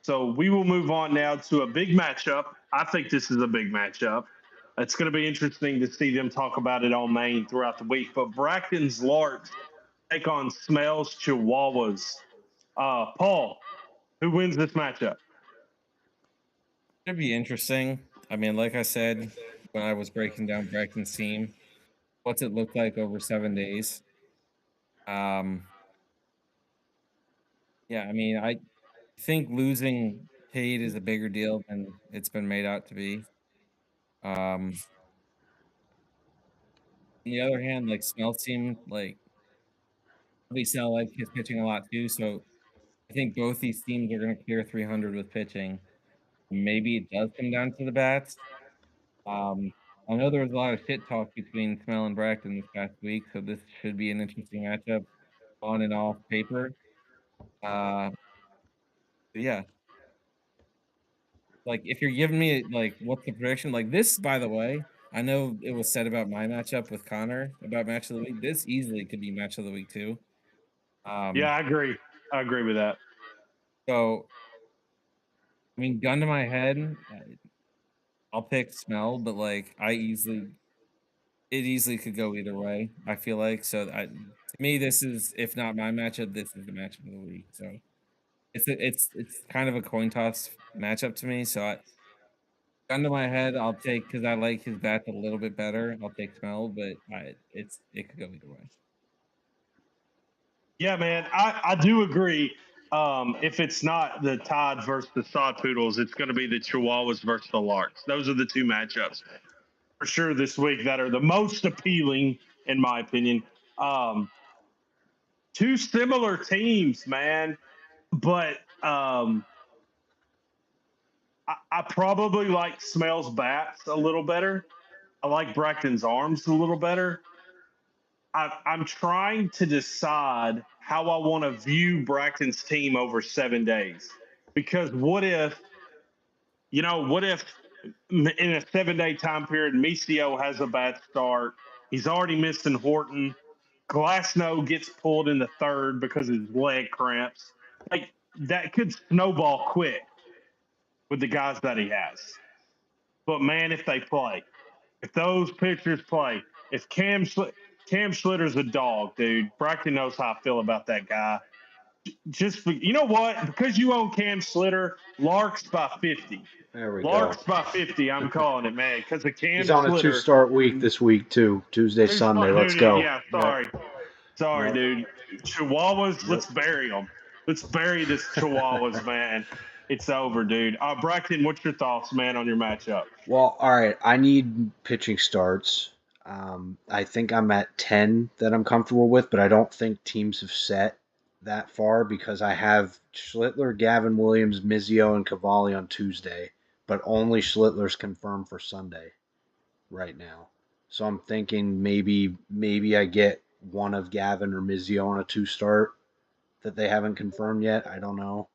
Speaker 1: So we will move on now to a big matchup. I think this is a big matchup. It's going to be interesting to see them talk about it on Maine throughout the week. But Bracken's Larks take on Smells Chihuahuas. Paul, who wins this matchup?
Speaker 3: Should be interesting. I mean, like I said when I was breaking down Bracken's team, what's it look like over 7 days? Yeah, I mean, I think losing Cade is a bigger deal than it's been made out to be. On the other hand, like Snell seemed like obviously I like his pitching a lot too. So I think both these teams are going to clear 300 with pitching. Maybe it does come down to the bats. I know there was a lot of shit talk between Smell and Braxton this past week, so this should be an interesting matchup on and off paper. Yeah, like if you're giving me like what's the prediction, like this, by the way, I know it was said about my matchup with Connor about match of the week. This easily could be match of the week too.
Speaker 1: Yeah, I agree. I agree with that.
Speaker 3: So I mean, gun to my head, I'll pick Smell, but like it easily could go either way. I feel like so. To me, this is if not my matchup, this is the matchup of the week. So it's kind of a coin toss matchup to me. So gun to my head, I'll take because I like his bats a little bit better. I'll take Smell, but it could go either way.
Speaker 1: Yeah, man, I do agree. If it's not the Tide versus the Sod Poodles, it's going to be the Chihuahuas versus the Larks. Those are the two matchups for sure this week that are the most appealing, in my opinion. Two similar teams, man, but I probably like Smell's bats a little better. I like Braxton's arms a little better. I'm trying to decide how I want to view Braxton's team over 7 days. Because what if in a 7 day time period, Micio has a bad start? He's already missing Horton. Glasnow gets pulled in the third because of his leg cramps. Like that could snowball quick with the guys that he has. But man, if they play, if those pitchers play, if Cam Schlitter's a dog, dude. Braxton knows how I feel about that guy. You know what? Because you own Cam Schlitter, Larks by 50.
Speaker 2: There we
Speaker 1: Larks
Speaker 2: go.
Speaker 1: by 50. I'm calling it, man. Because of Cam
Speaker 2: He's on a
Speaker 1: Schlitter.
Speaker 2: 2-start week this week too. Tuesday, Sunday. Let's go.
Speaker 1: Yeah, sorry,
Speaker 2: Yep.
Speaker 1: dude. Chihuahuas,
Speaker 2: Yep.
Speaker 1: let's bury them. Let's bury this Chihuahuas, man. It's over, dude. Braxton, what's your thoughts, man, on your matchup?
Speaker 2: Well, all right. I need pitching starts. I think I'm at 10 that I'm comfortable with, but I don't think teams have set that far because I have Schlittler, Gavin Williams, Mizio, and Cavalli on Tuesday, but only Schlittler's confirmed for Sunday right now. So I'm thinking maybe I get one of Gavin or Mizio on a 2-start that they haven't confirmed yet. I don't know,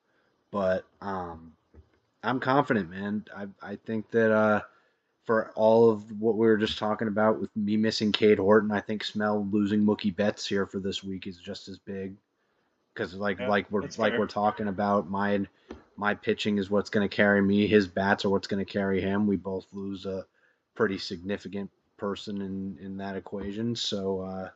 Speaker 2: but I'm confident, man. I think that for all of what we were just talking about with me missing Cade Horton, I think Smell losing Mookie Betts here for this week is just as big. Because
Speaker 1: Yeah, that's fair.
Speaker 2: we're talking about, my pitching is what's going to carry me. His bats are what's going to carry him. We both lose a pretty significant person in that equation. So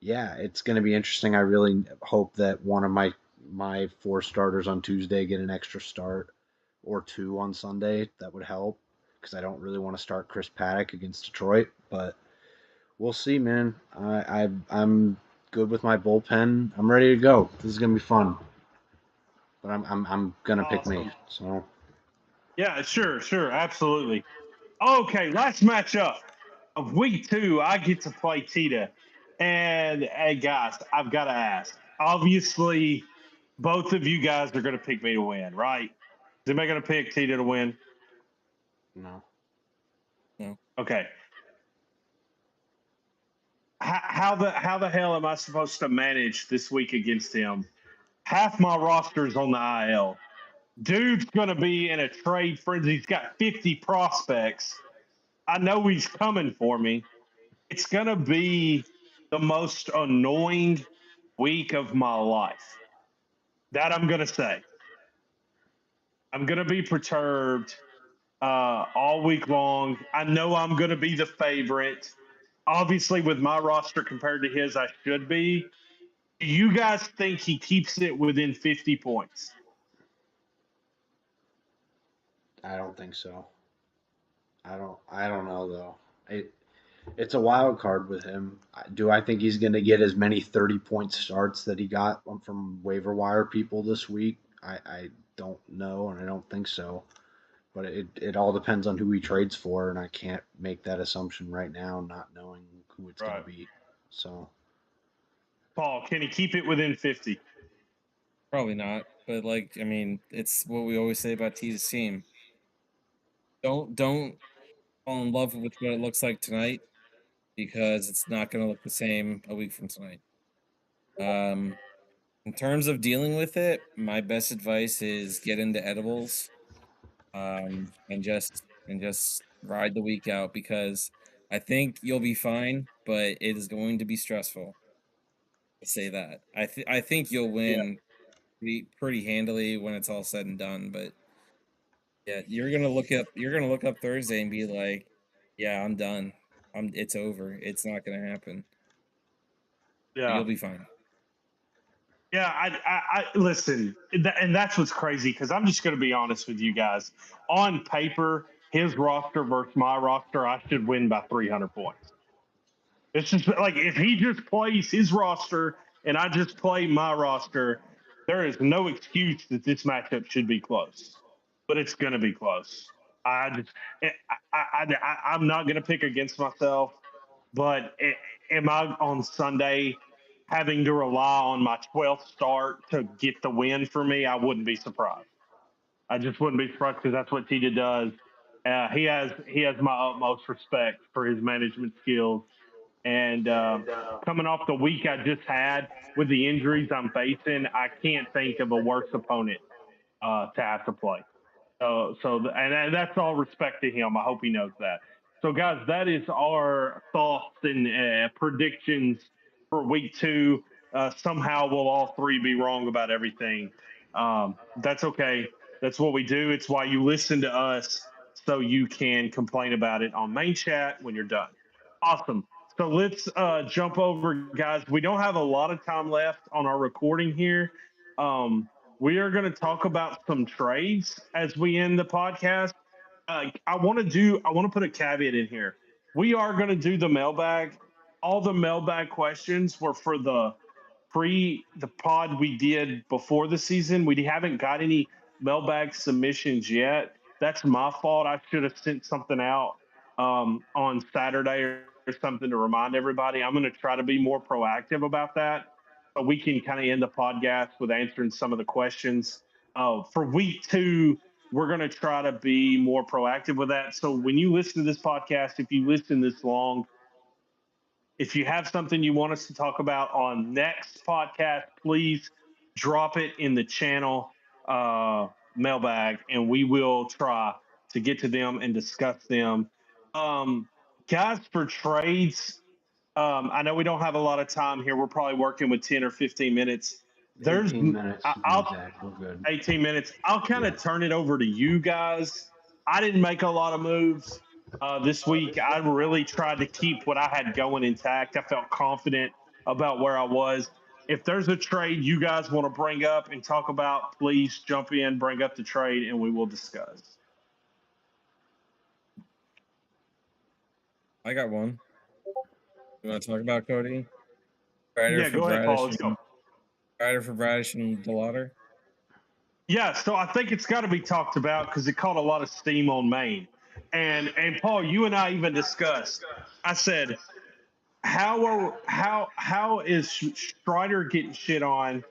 Speaker 2: yeah, it's going to be interesting. I really hope that one of my 4 starters on Tuesday get an extra start or 2 on Sunday. That would help because I don't really want to start Chris Paddock against Detroit, but we'll see, man. I'm good with my bullpen. I'm ready to go. This is gonna be fun. But I'm gonna pick me.
Speaker 1: Awesome.
Speaker 2: So
Speaker 1: Yeah, sure, absolutely. Okay, last matchup of week 2. I get to play Tita. And hey, guys, I've got to ask. Obviously, both of you guys are going to pick me to win, right? Is anybody going to pick Tita to win?
Speaker 2: no.
Speaker 1: Okay. How the hell am I supposed to manage this week against him? Half my roster's on the IL. Dude's going to be in a trade frenzy. He's got 50 prospects. I know he's coming for me. It's going to be the most annoying week of my life. That I'm going to say. I'm going to be perturbed all week long. I know I'm going to be the favorite. Obviously, with my roster compared to his, I should be. Do you guys think he keeps it within 50 points?
Speaker 2: I don't think so. I don't know though. It's a wild card with him. Do I think he's going to get as many 30-point starts that he got from waiver wire people this week? don't know, and I don't think so. But it all depends on who he trades for, and I can't make that assumption right now, not knowing who it's going
Speaker 1: Right.
Speaker 2: to be. So
Speaker 1: Paul, can he keep it within 50?
Speaker 3: Probably not. But I mean, it's what we always say about T's team. Don't fall in love with what it looks like tonight, because it's not going to look the same a week from tonight. In terms of dealing with it, my best advice is get into edibles, and just ride the week out, because I think you'll be fine, but it is going to be stressful. To say that. I think you'll
Speaker 1: Yeah.
Speaker 3: win pretty handily when it's all said and done, but yeah, you're gonna look up Thursday and be like, yeah, I'm done. It's over. It's not gonna happen. But
Speaker 1: Yeah.
Speaker 3: you'll be fine.
Speaker 1: Yeah, I listen, and that's what's crazy because I'm just going to be honest with you guys. On paper, his roster versus my roster, I should win by 300 points. It's just like if he just plays his roster and I just play my roster, there is no excuse that this matchup should be close. But it's going to be close. I just, I'm not going to pick against myself. But am I on Sunday having to rely on my 12th start to get the win for me? I wouldn't be surprised. I just wouldn't be surprised because that's what Tita does. He has my utmost respect for his management skills. And coming off the week I just had with the injuries I'm facing, I can't think of a worse opponent to have to play. And that's all respect to him. I hope he knows that. So, guys, that is our thoughts and predictions for week 2. Somehow we'll all three be wrong about everything. That's okay. That's what we do. It's why you listen to us so you can complain about it on main chat when you're done. Awesome. So let's jump over, guys. We don't have a lot of time left on our recording here. Um, we are going to talk about some trades as we end the podcast. I want to put a caveat in here. We are going to do the mailbag. All the mailbag questions were for the pod we did before the season. We haven't got any mailbag submissions yet. That's my fault. I should have sent something out on Saturday or something to remind everybody. I'm going to try to be more proactive about that. But we can kind of end the podcast with answering some of the questions. For week 2, we're going to try to be more proactive with that. So when you listen to this podcast, if you listen this long, if you have something you want us to talk about on next podcast, please drop it in the channel mailbag, and we will try to get to them and discuss them. Um, Guys, for trades, I know we don't have a lot of time here. We're probably working with 10 or 15 minutes. There's
Speaker 2: 18 minutes
Speaker 1: I-
Speaker 2: to be
Speaker 1: I'll
Speaker 2: exact. We're good.
Speaker 1: 18 minutes. I'll kind
Speaker 2: Yeah.
Speaker 1: of turn it over to you guys. I didn't make a lot of moves this week. I really tried to keep what I had going intact. I felt confident about where I was. If there's a trade you guys want to bring up and talk about, please jump in, bring up the trade, and we will discuss.
Speaker 3: I got one. You want to talk about Cody? Rider
Speaker 1: Yeah,
Speaker 3: for
Speaker 1: go ahead, Paul. Let's
Speaker 3: Bradish
Speaker 1: go.
Speaker 3: and Delauder.
Speaker 1: Yeah, so I think it's got to be talked about because it caught a lot of steam on Maine. And Paul, you and I even discussed. I said, how is Strider getting shit on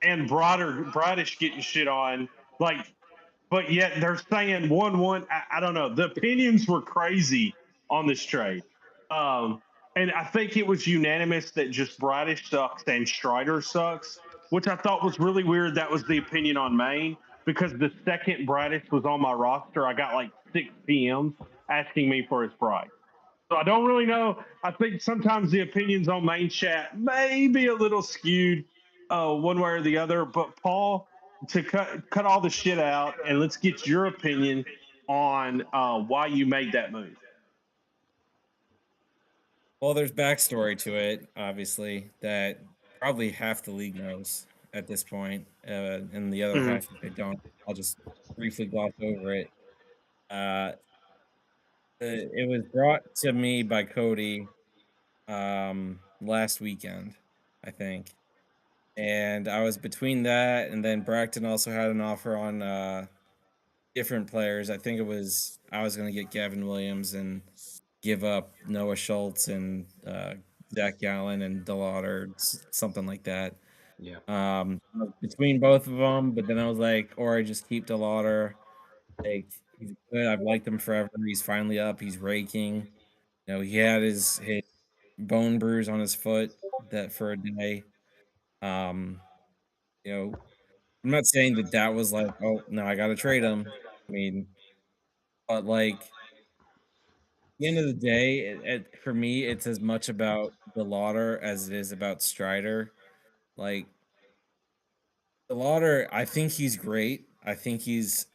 Speaker 1: and Bradish getting shit on? Like, but yet they're saying 1-1. I don't know. The opinions were crazy on this trade. And I think it was unanimous that just Bradish sucks and Strider sucks, which I thought was really weird. That was the opinion on Maine because the second Bradish was on my roster, I got like 6 PMs asking me for his price. So I don't really know. I think sometimes the opinions on main chat may be a little skewed one way or the other. But Paul, to cut all the shit out and let's get your opinion on why you made that move.
Speaker 3: Well, there's backstory to it, obviously, that probably half the league knows at this point, and the other half, if they don't, I'll just briefly gloss over it. Uh, it was brought to me by Cody last weekend, I think. and I was between that and then Bracton also had an offer on different players. I think it was I was going to get Gavin Williams and give up Noah Schultz and Zach Gallen and DeLauder, something like that.
Speaker 2: Yeah.
Speaker 3: Between both of them, but then I was like, or I just keep DeLauder. Like he's good. I've liked him forever. He's finally up. He's raking. You know, he had his bone bruise on his foot that for a day. Um, you know, I'm not saying that that was like, oh no, I got to trade him. I mean, but like at the end of the day, for me, it's as much about the Lauder as it is about Strider. Like the Lauder, I think he's great. I think he's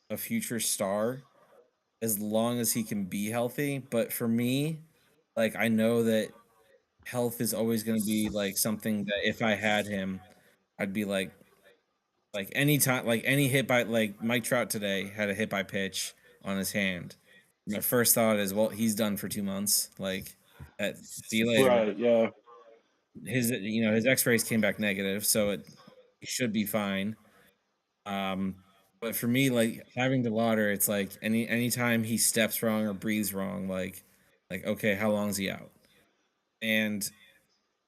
Speaker 3: a future star as long as he can be healthy. But for me, like I know that health is always going to be like something that if I had him, I'd be like any time, like any hit by like Mike Trout today had a hit by pitch on his hand. My first thought is, well, he's done for 2 months. Like, see you later.
Speaker 1: Right. Yeah.
Speaker 3: His X-rays came back negative, so he should be fine. Um, but for me, like having the Lauder, it's like anytime he steps wrong or breathes wrong, like okay, how long is he out? And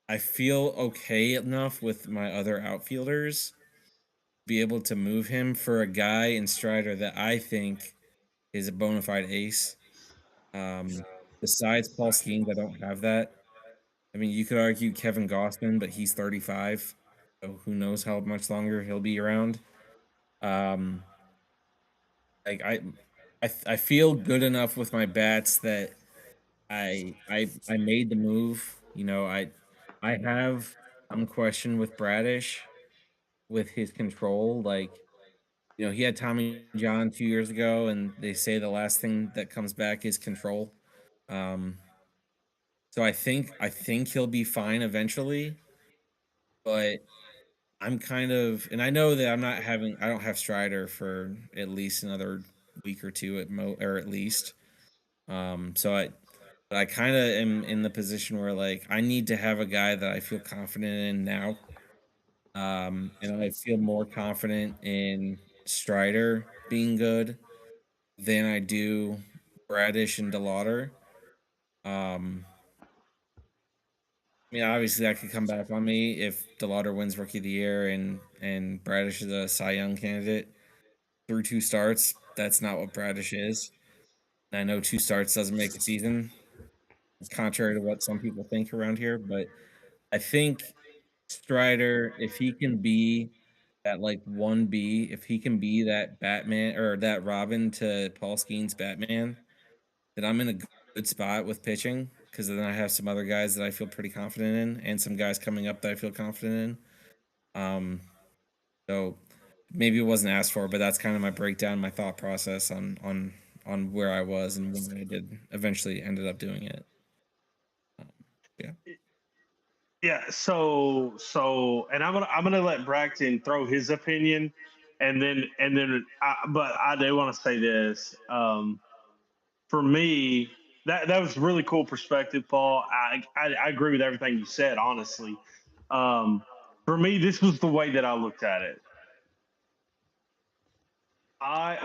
Speaker 3: I feel okay enough with my other outfielders be able to move him for a guy in Strider that I think is a bona fide ace. Besides Paul Skeens, I don't have that. I mean, you could argue Kevin Gossman, but he's 35, so who knows how much longer he'll be around. Um, like I feel good enough with my bats that I made the move. I have some question with Bradish with his control. Like, he had Tommy John 2 years ago, and they say the last thing that comes back is control. Um, so I think he'll be fine eventually, but I'm kind of, and I know that I don't have Strider for at least another week or two or at least. But I kind of am in the position where like I need to have a guy that I feel confident in now. And I feel more confident in Strider being good than I do Bradish and DeLauder. Um, I mean, obviously that could come back on me if DeLauder wins Rookie of the Year and Bradish is a Cy Young candidate through 2 starts. That's not what Bradish is. And I know 2 starts doesn't make a season. It's contrary to what some people think around here, but I think Strider, if he can be that like 1B, if he can be that Batman or that Robin to Paul Skeens Batman, then I'm in a good spot with pitching because then I have some other guys that I feel pretty confident in and some guys coming up that I feel confident in. So maybe it wasn't asked for, but that's kind of my breakdown, my thought process on where I was and when I did eventually ended up doing it. Um, yeah.
Speaker 1: Yeah. And I'm gonna let Bracton throw his opinion, but I do want to say this. For me, that was really cool perspective, Paul. I agree with everything you said, honestly. Um, for me, this was the way that I looked at it.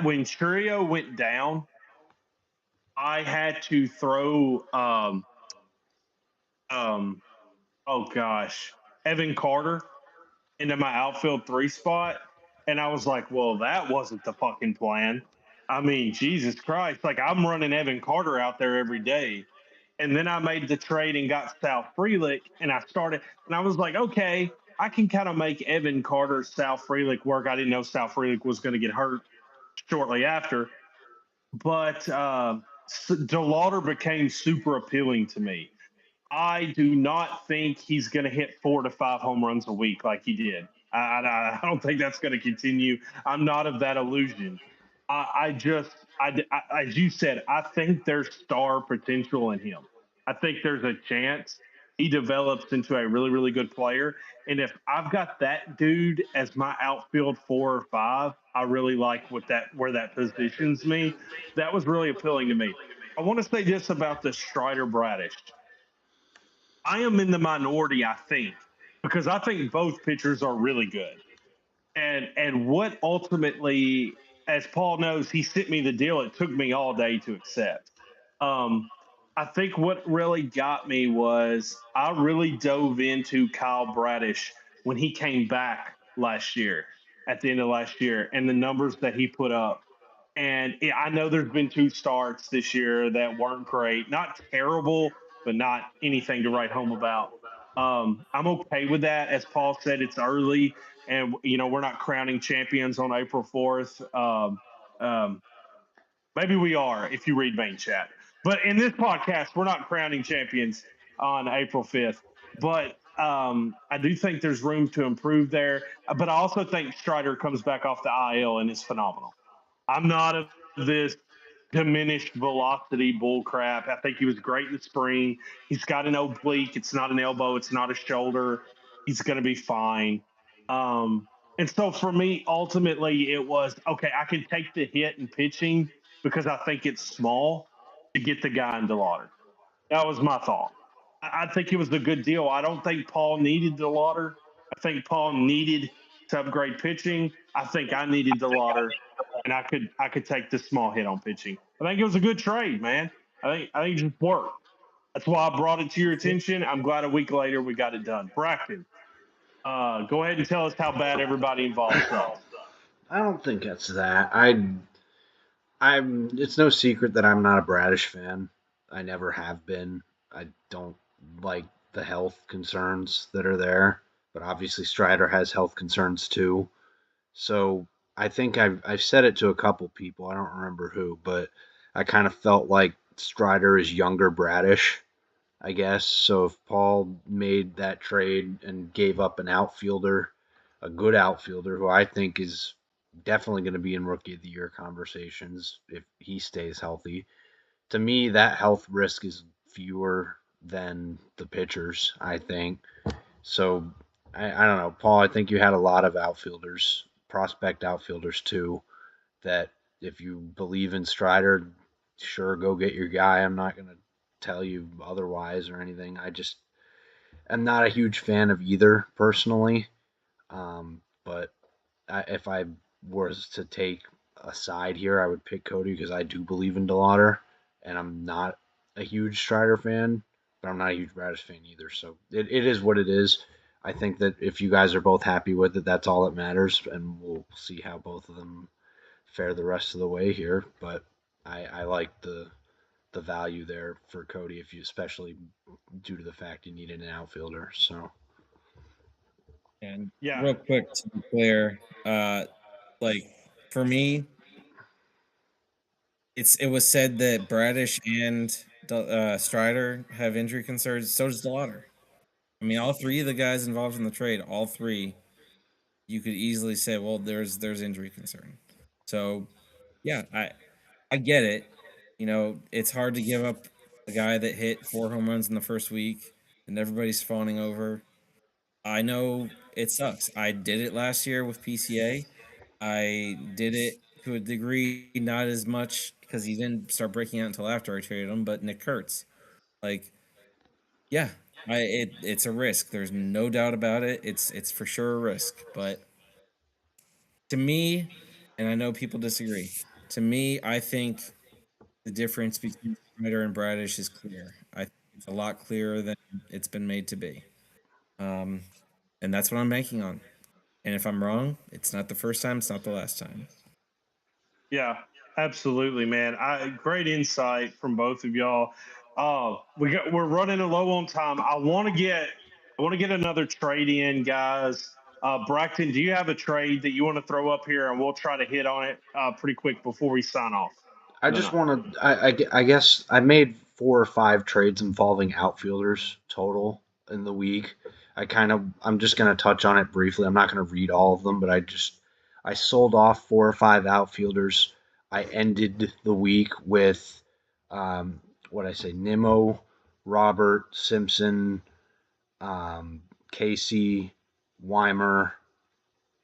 Speaker 1: When Churio went down, I had to throw um oh gosh, Evan Carter into my outfield 3 spot. And I was like, well, that wasn't the fucking plan. I mean, Jesus Christ. Like, I'm running Evan Carter out there every day. And then I made the trade and got Sal Frelick, and I was like, okay, I can kind of make Evan Carter, Sal Frelick work. I didn't know Sal Frelick was going to get hurt shortly after. But DeLauder became super appealing to me. I do not think he's going to hit 4 to 5 home runs a week like he did. I don't think that's going to continue. I'm not of that illusion. I just, as you said, I think there's star potential in him. I think there's a chance he develops into a really, really good player. And if I've got that dude as my outfield 4 or 5, I really like where that positions me. That was really appealing to me. I want to say this about the Strider Bradish. I am in the minority, I think. because I think both pitchers are really good. And what ultimately, as Paul knows, he sent me the deal. It took me all day to accept. Um, I think what really got me was I really dove into Kyle Bradish when he came back last year, at the end of last year, and the numbers that he put up. And I know there's been two starts this year that weren't great, not terrible, but not anything to write home about. I'm okay with that. As Paul said, it's early, and we're not crowning champions on April 4th. Um, Maybe we are if you read main chat, but in this podcast, we're not crowning champions on April 5th. But I do think there's room to improve there. But I also think Strider comes back off the IL and is phenomenal. I'm not of this diminished velocity bull crap. I think he was great in the spring. He's got an oblique. It's not an elbow. It's not a shoulder. He's going to be fine. And so for me, ultimately, it was okay. I can take the hit in pitching because I think it's small to get the guy in DeLauder. That was my thought. I think it was a good deal. I don't think Paul needed DeLauder. I think Paul needed to upgrade pitching. I think I needed DeLauder, and I could take the small hit on pitching. I think it was a good trade, man. I think it just worked. That's why I brought it to your attention. I'm glad a week later we got it done. Braxton, go ahead and tell us how bad everybody involved sucks.
Speaker 2: I don't think it's that. I'm. It's no secret that I'm not a Bradish fan. I never have been. I don't like the health concerns that are there, but obviously Strider has health concerns too. So I think I've said it to a couple people. I don't remember who, but I kind of felt like Strider is younger Bradish, I guess. So if Paul made that trade and gave up an outfielder, a good outfielder who I think is definitely going to be in Rookie of the Year conversations if he stays healthy, to me that health risk is fewer than the pitchers, I think. So I don't know, Paul. I think you had a lot of outfielders, prospect outfielders too. That if you believe in Strider, sure, go get your guy. I'm not gonna tell you otherwise or anything. I just am not a huge fan of either personally. But if I was to take a side here, I would pick Cody because I do believe in DeLauder, and I'm not a huge Strider fan, but I'm not a huge Bradish fan either. So it is what it is. I think that if you guys are both happy with it, that's all that matters, and we'll see how both of them fare the rest of the way here. But I like the value there for Cody, if you especially due to the fact you needed an outfielder. So
Speaker 3: And
Speaker 1: Yeah,
Speaker 3: real quick to be clear, like for me, it was said that Bradish and Strider have injury concerns. So does DeLauder. I mean, all three of the guys involved in the trade, all three, you could easily say, well, there's injury concern. So yeah, I get it. It's hard to give up a guy that hit 4 home runs in the first week and everybody's fawning over. I know it sucks. I did it last year with PCA. I did it to a degree, not as much because he didn't start breaking out until after I traded him. But Nick Kurtz, like, yeah, it's a risk. There's no doubt about it. It's for sure a risk. But to me, and I know people disagree. To me, I think the difference between Snyder and Bradish is clear. I think it's a lot clearer than it's been made to be. Um, and that's what I'm banking on. And if I'm wrong, it's not the first time, it's not the last time.
Speaker 1: yeah, absolutely, man. Great insight from both of y'all. We're running low on time. I want to get another trade in, guys. Braxton, do you have a trade that you want to throw up here, and we'll try to hit on it pretty quick before we sign off
Speaker 2: I
Speaker 1: for the
Speaker 2: just
Speaker 1: night?
Speaker 2: want to. I guess I made 4 or 5 trades involving outfielders total in the week. I'm just gonna touch on it briefly. I'm not gonna read all of them, but I sold off 4 or 5 outfielders. I ended the week with what I say, Nimmo, Robert, Simpson, Casey, Weimer,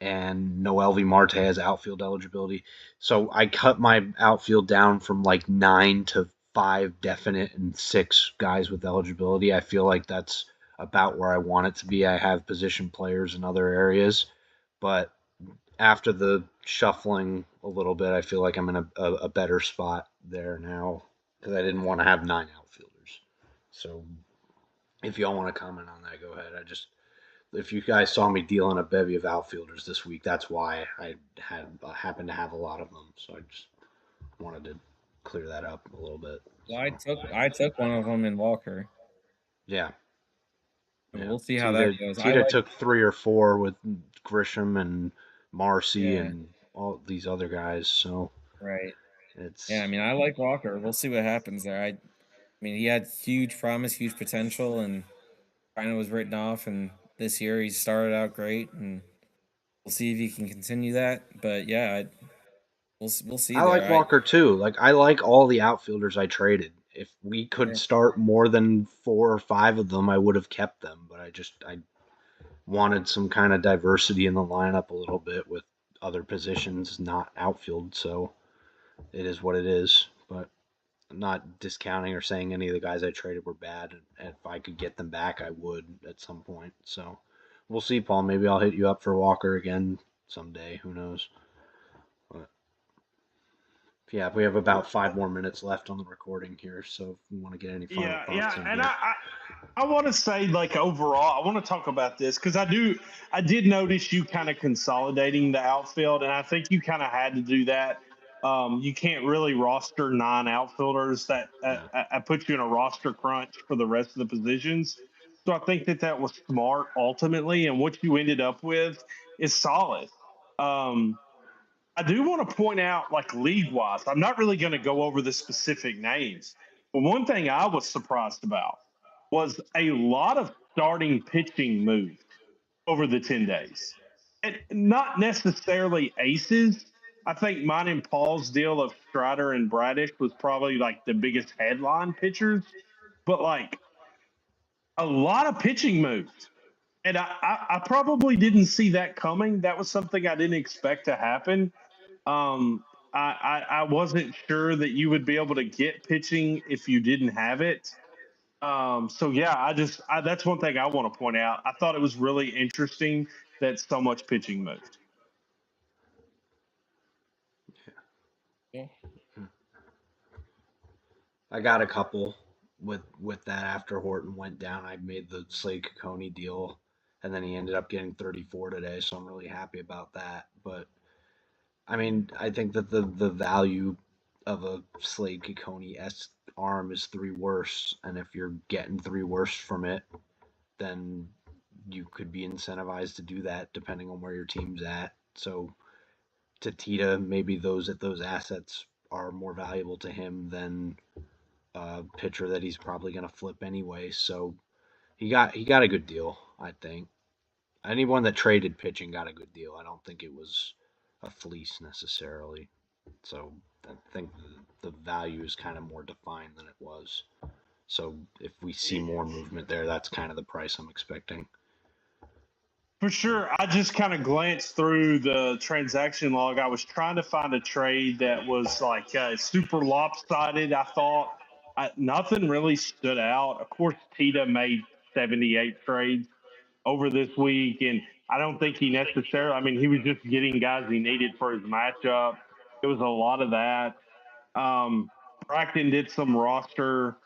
Speaker 2: and Noelvi Marte has outfield eligibility. So I cut my outfield down from like 9 to 5 definite and 6 guys with eligibility. I feel like that's about where I want it to be. I have position players in other areas, but after the shuffling a little bit, I feel like I'm in a better spot there now because I didn't want to have 9 outfielders. So if y'all want to comment on that, go ahead. If you guys saw me dealing a bevy of outfielders this week, that's why I happened to have a lot of them. So I just wanted to clear that up a little bit.
Speaker 3: Well, I took one of them in Walker.
Speaker 2: Yeah.
Speaker 3: We'll see how that goes.
Speaker 2: Tita took 3 or 4 with Grisham and Marcy and all these other guys. So
Speaker 3: right.
Speaker 2: It's
Speaker 3: I mean, I like Walker. We'll see what happens there. I mean, he had huge promise, huge potential, and kind of was written off. And this year, he started out great, and we'll see if he can continue that. But yeah, we'll see.
Speaker 2: I like Walker too. Like I like all the outfielders I traded. If we could start more than 4 or 5 of them, I would have kept them. But I wanted some kind of diversity in the lineup a little bit with other positions, not outfield. So it is what it is. But I'm not discounting or saying any of the guys I traded were bad. And if I could get them back, I would at some point. So we'll see, Paul. Maybe I'll hit you up for Walker again someday. Who knows? But yeah, we have about 5 more minutes left on the recording here. So if you want to get any final thoughts on
Speaker 1: and
Speaker 2: it.
Speaker 1: I want to say, like, overall, I want to talk about this because I did notice you kind of consolidating the outfield, and I think you kind of had to do that. You can't really roster 9 outfielders. That I put you in a roster crunch for the rest of the positions. So I think that was smart ultimately, and what you ended up with is solid. I do want to point out, like, league-wise, I'm not really going to go over the specific names, but one thing I was surprised about was a lot of starting pitching moved over the 10 days. And not necessarily aces. I think mine and Paul's deal of Strider and Bradish was probably like the biggest headline pitchers, but like a lot of pitching moved. And I probably didn't see that coming. That was something I didn't expect to happen. I wasn't sure that you would be able to get pitching if you didn't have it. So yeah, that's one thing I want to point out. I thought it was really interesting that so much pitching moved.
Speaker 3: Yeah.
Speaker 2: I got a couple with that after Horton went down. I made the Slade Cacconi deal, and then he ended up getting 34 today, so I'm really happy about that. But I mean, I think that the value of a Slade Cacconi S arm is 3 worse, and if you're getting 3 worse from it, then you could be incentivized to do that depending on where your team's at. So to Tita, maybe those assets are more valuable to him than a pitcher that he's probably going to flip anyway. So he got a good deal, I think. Anyone that traded pitching got a good deal. I don't think it was a fleece necessarily. So I think the value is kind of more defined than it was. So if we see more movement there, that's kind of the price I'm expecting.
Speaker 1: For sure. I just kind of glanced through the transaction log. I was trying to find a trade that was like super lopsided. I thought nothing really stood out. Of course, Tita made 78 trades over this week, and I don't think he necessarily, I mean, he was just getting guys he needed for his matchup. It was a lot of that. Brackton did some roster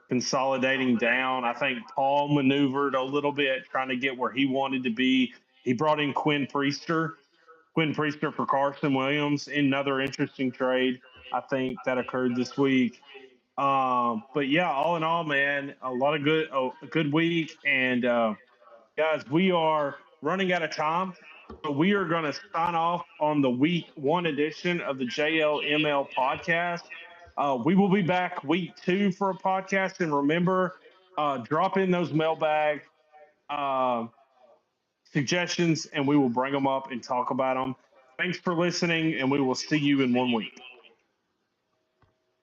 Speaker 1: consolidating down. I think Paul maneuvered a little bit trying to get where he wanted to be. He brought in Quinn Priester for Carson Williams. Another interesting trade, I think, that occurred this week. But yeah, all in all, man, a good week. And guys, we are running out of time. So we are going to sign off on the week 1 edition of the JLML podcast. We will be back week 2 for a podcast. And remember, drop in those mailbag suggestions and we will bring them up and talk about them. Thanks for listening, and we will see you in 1 week.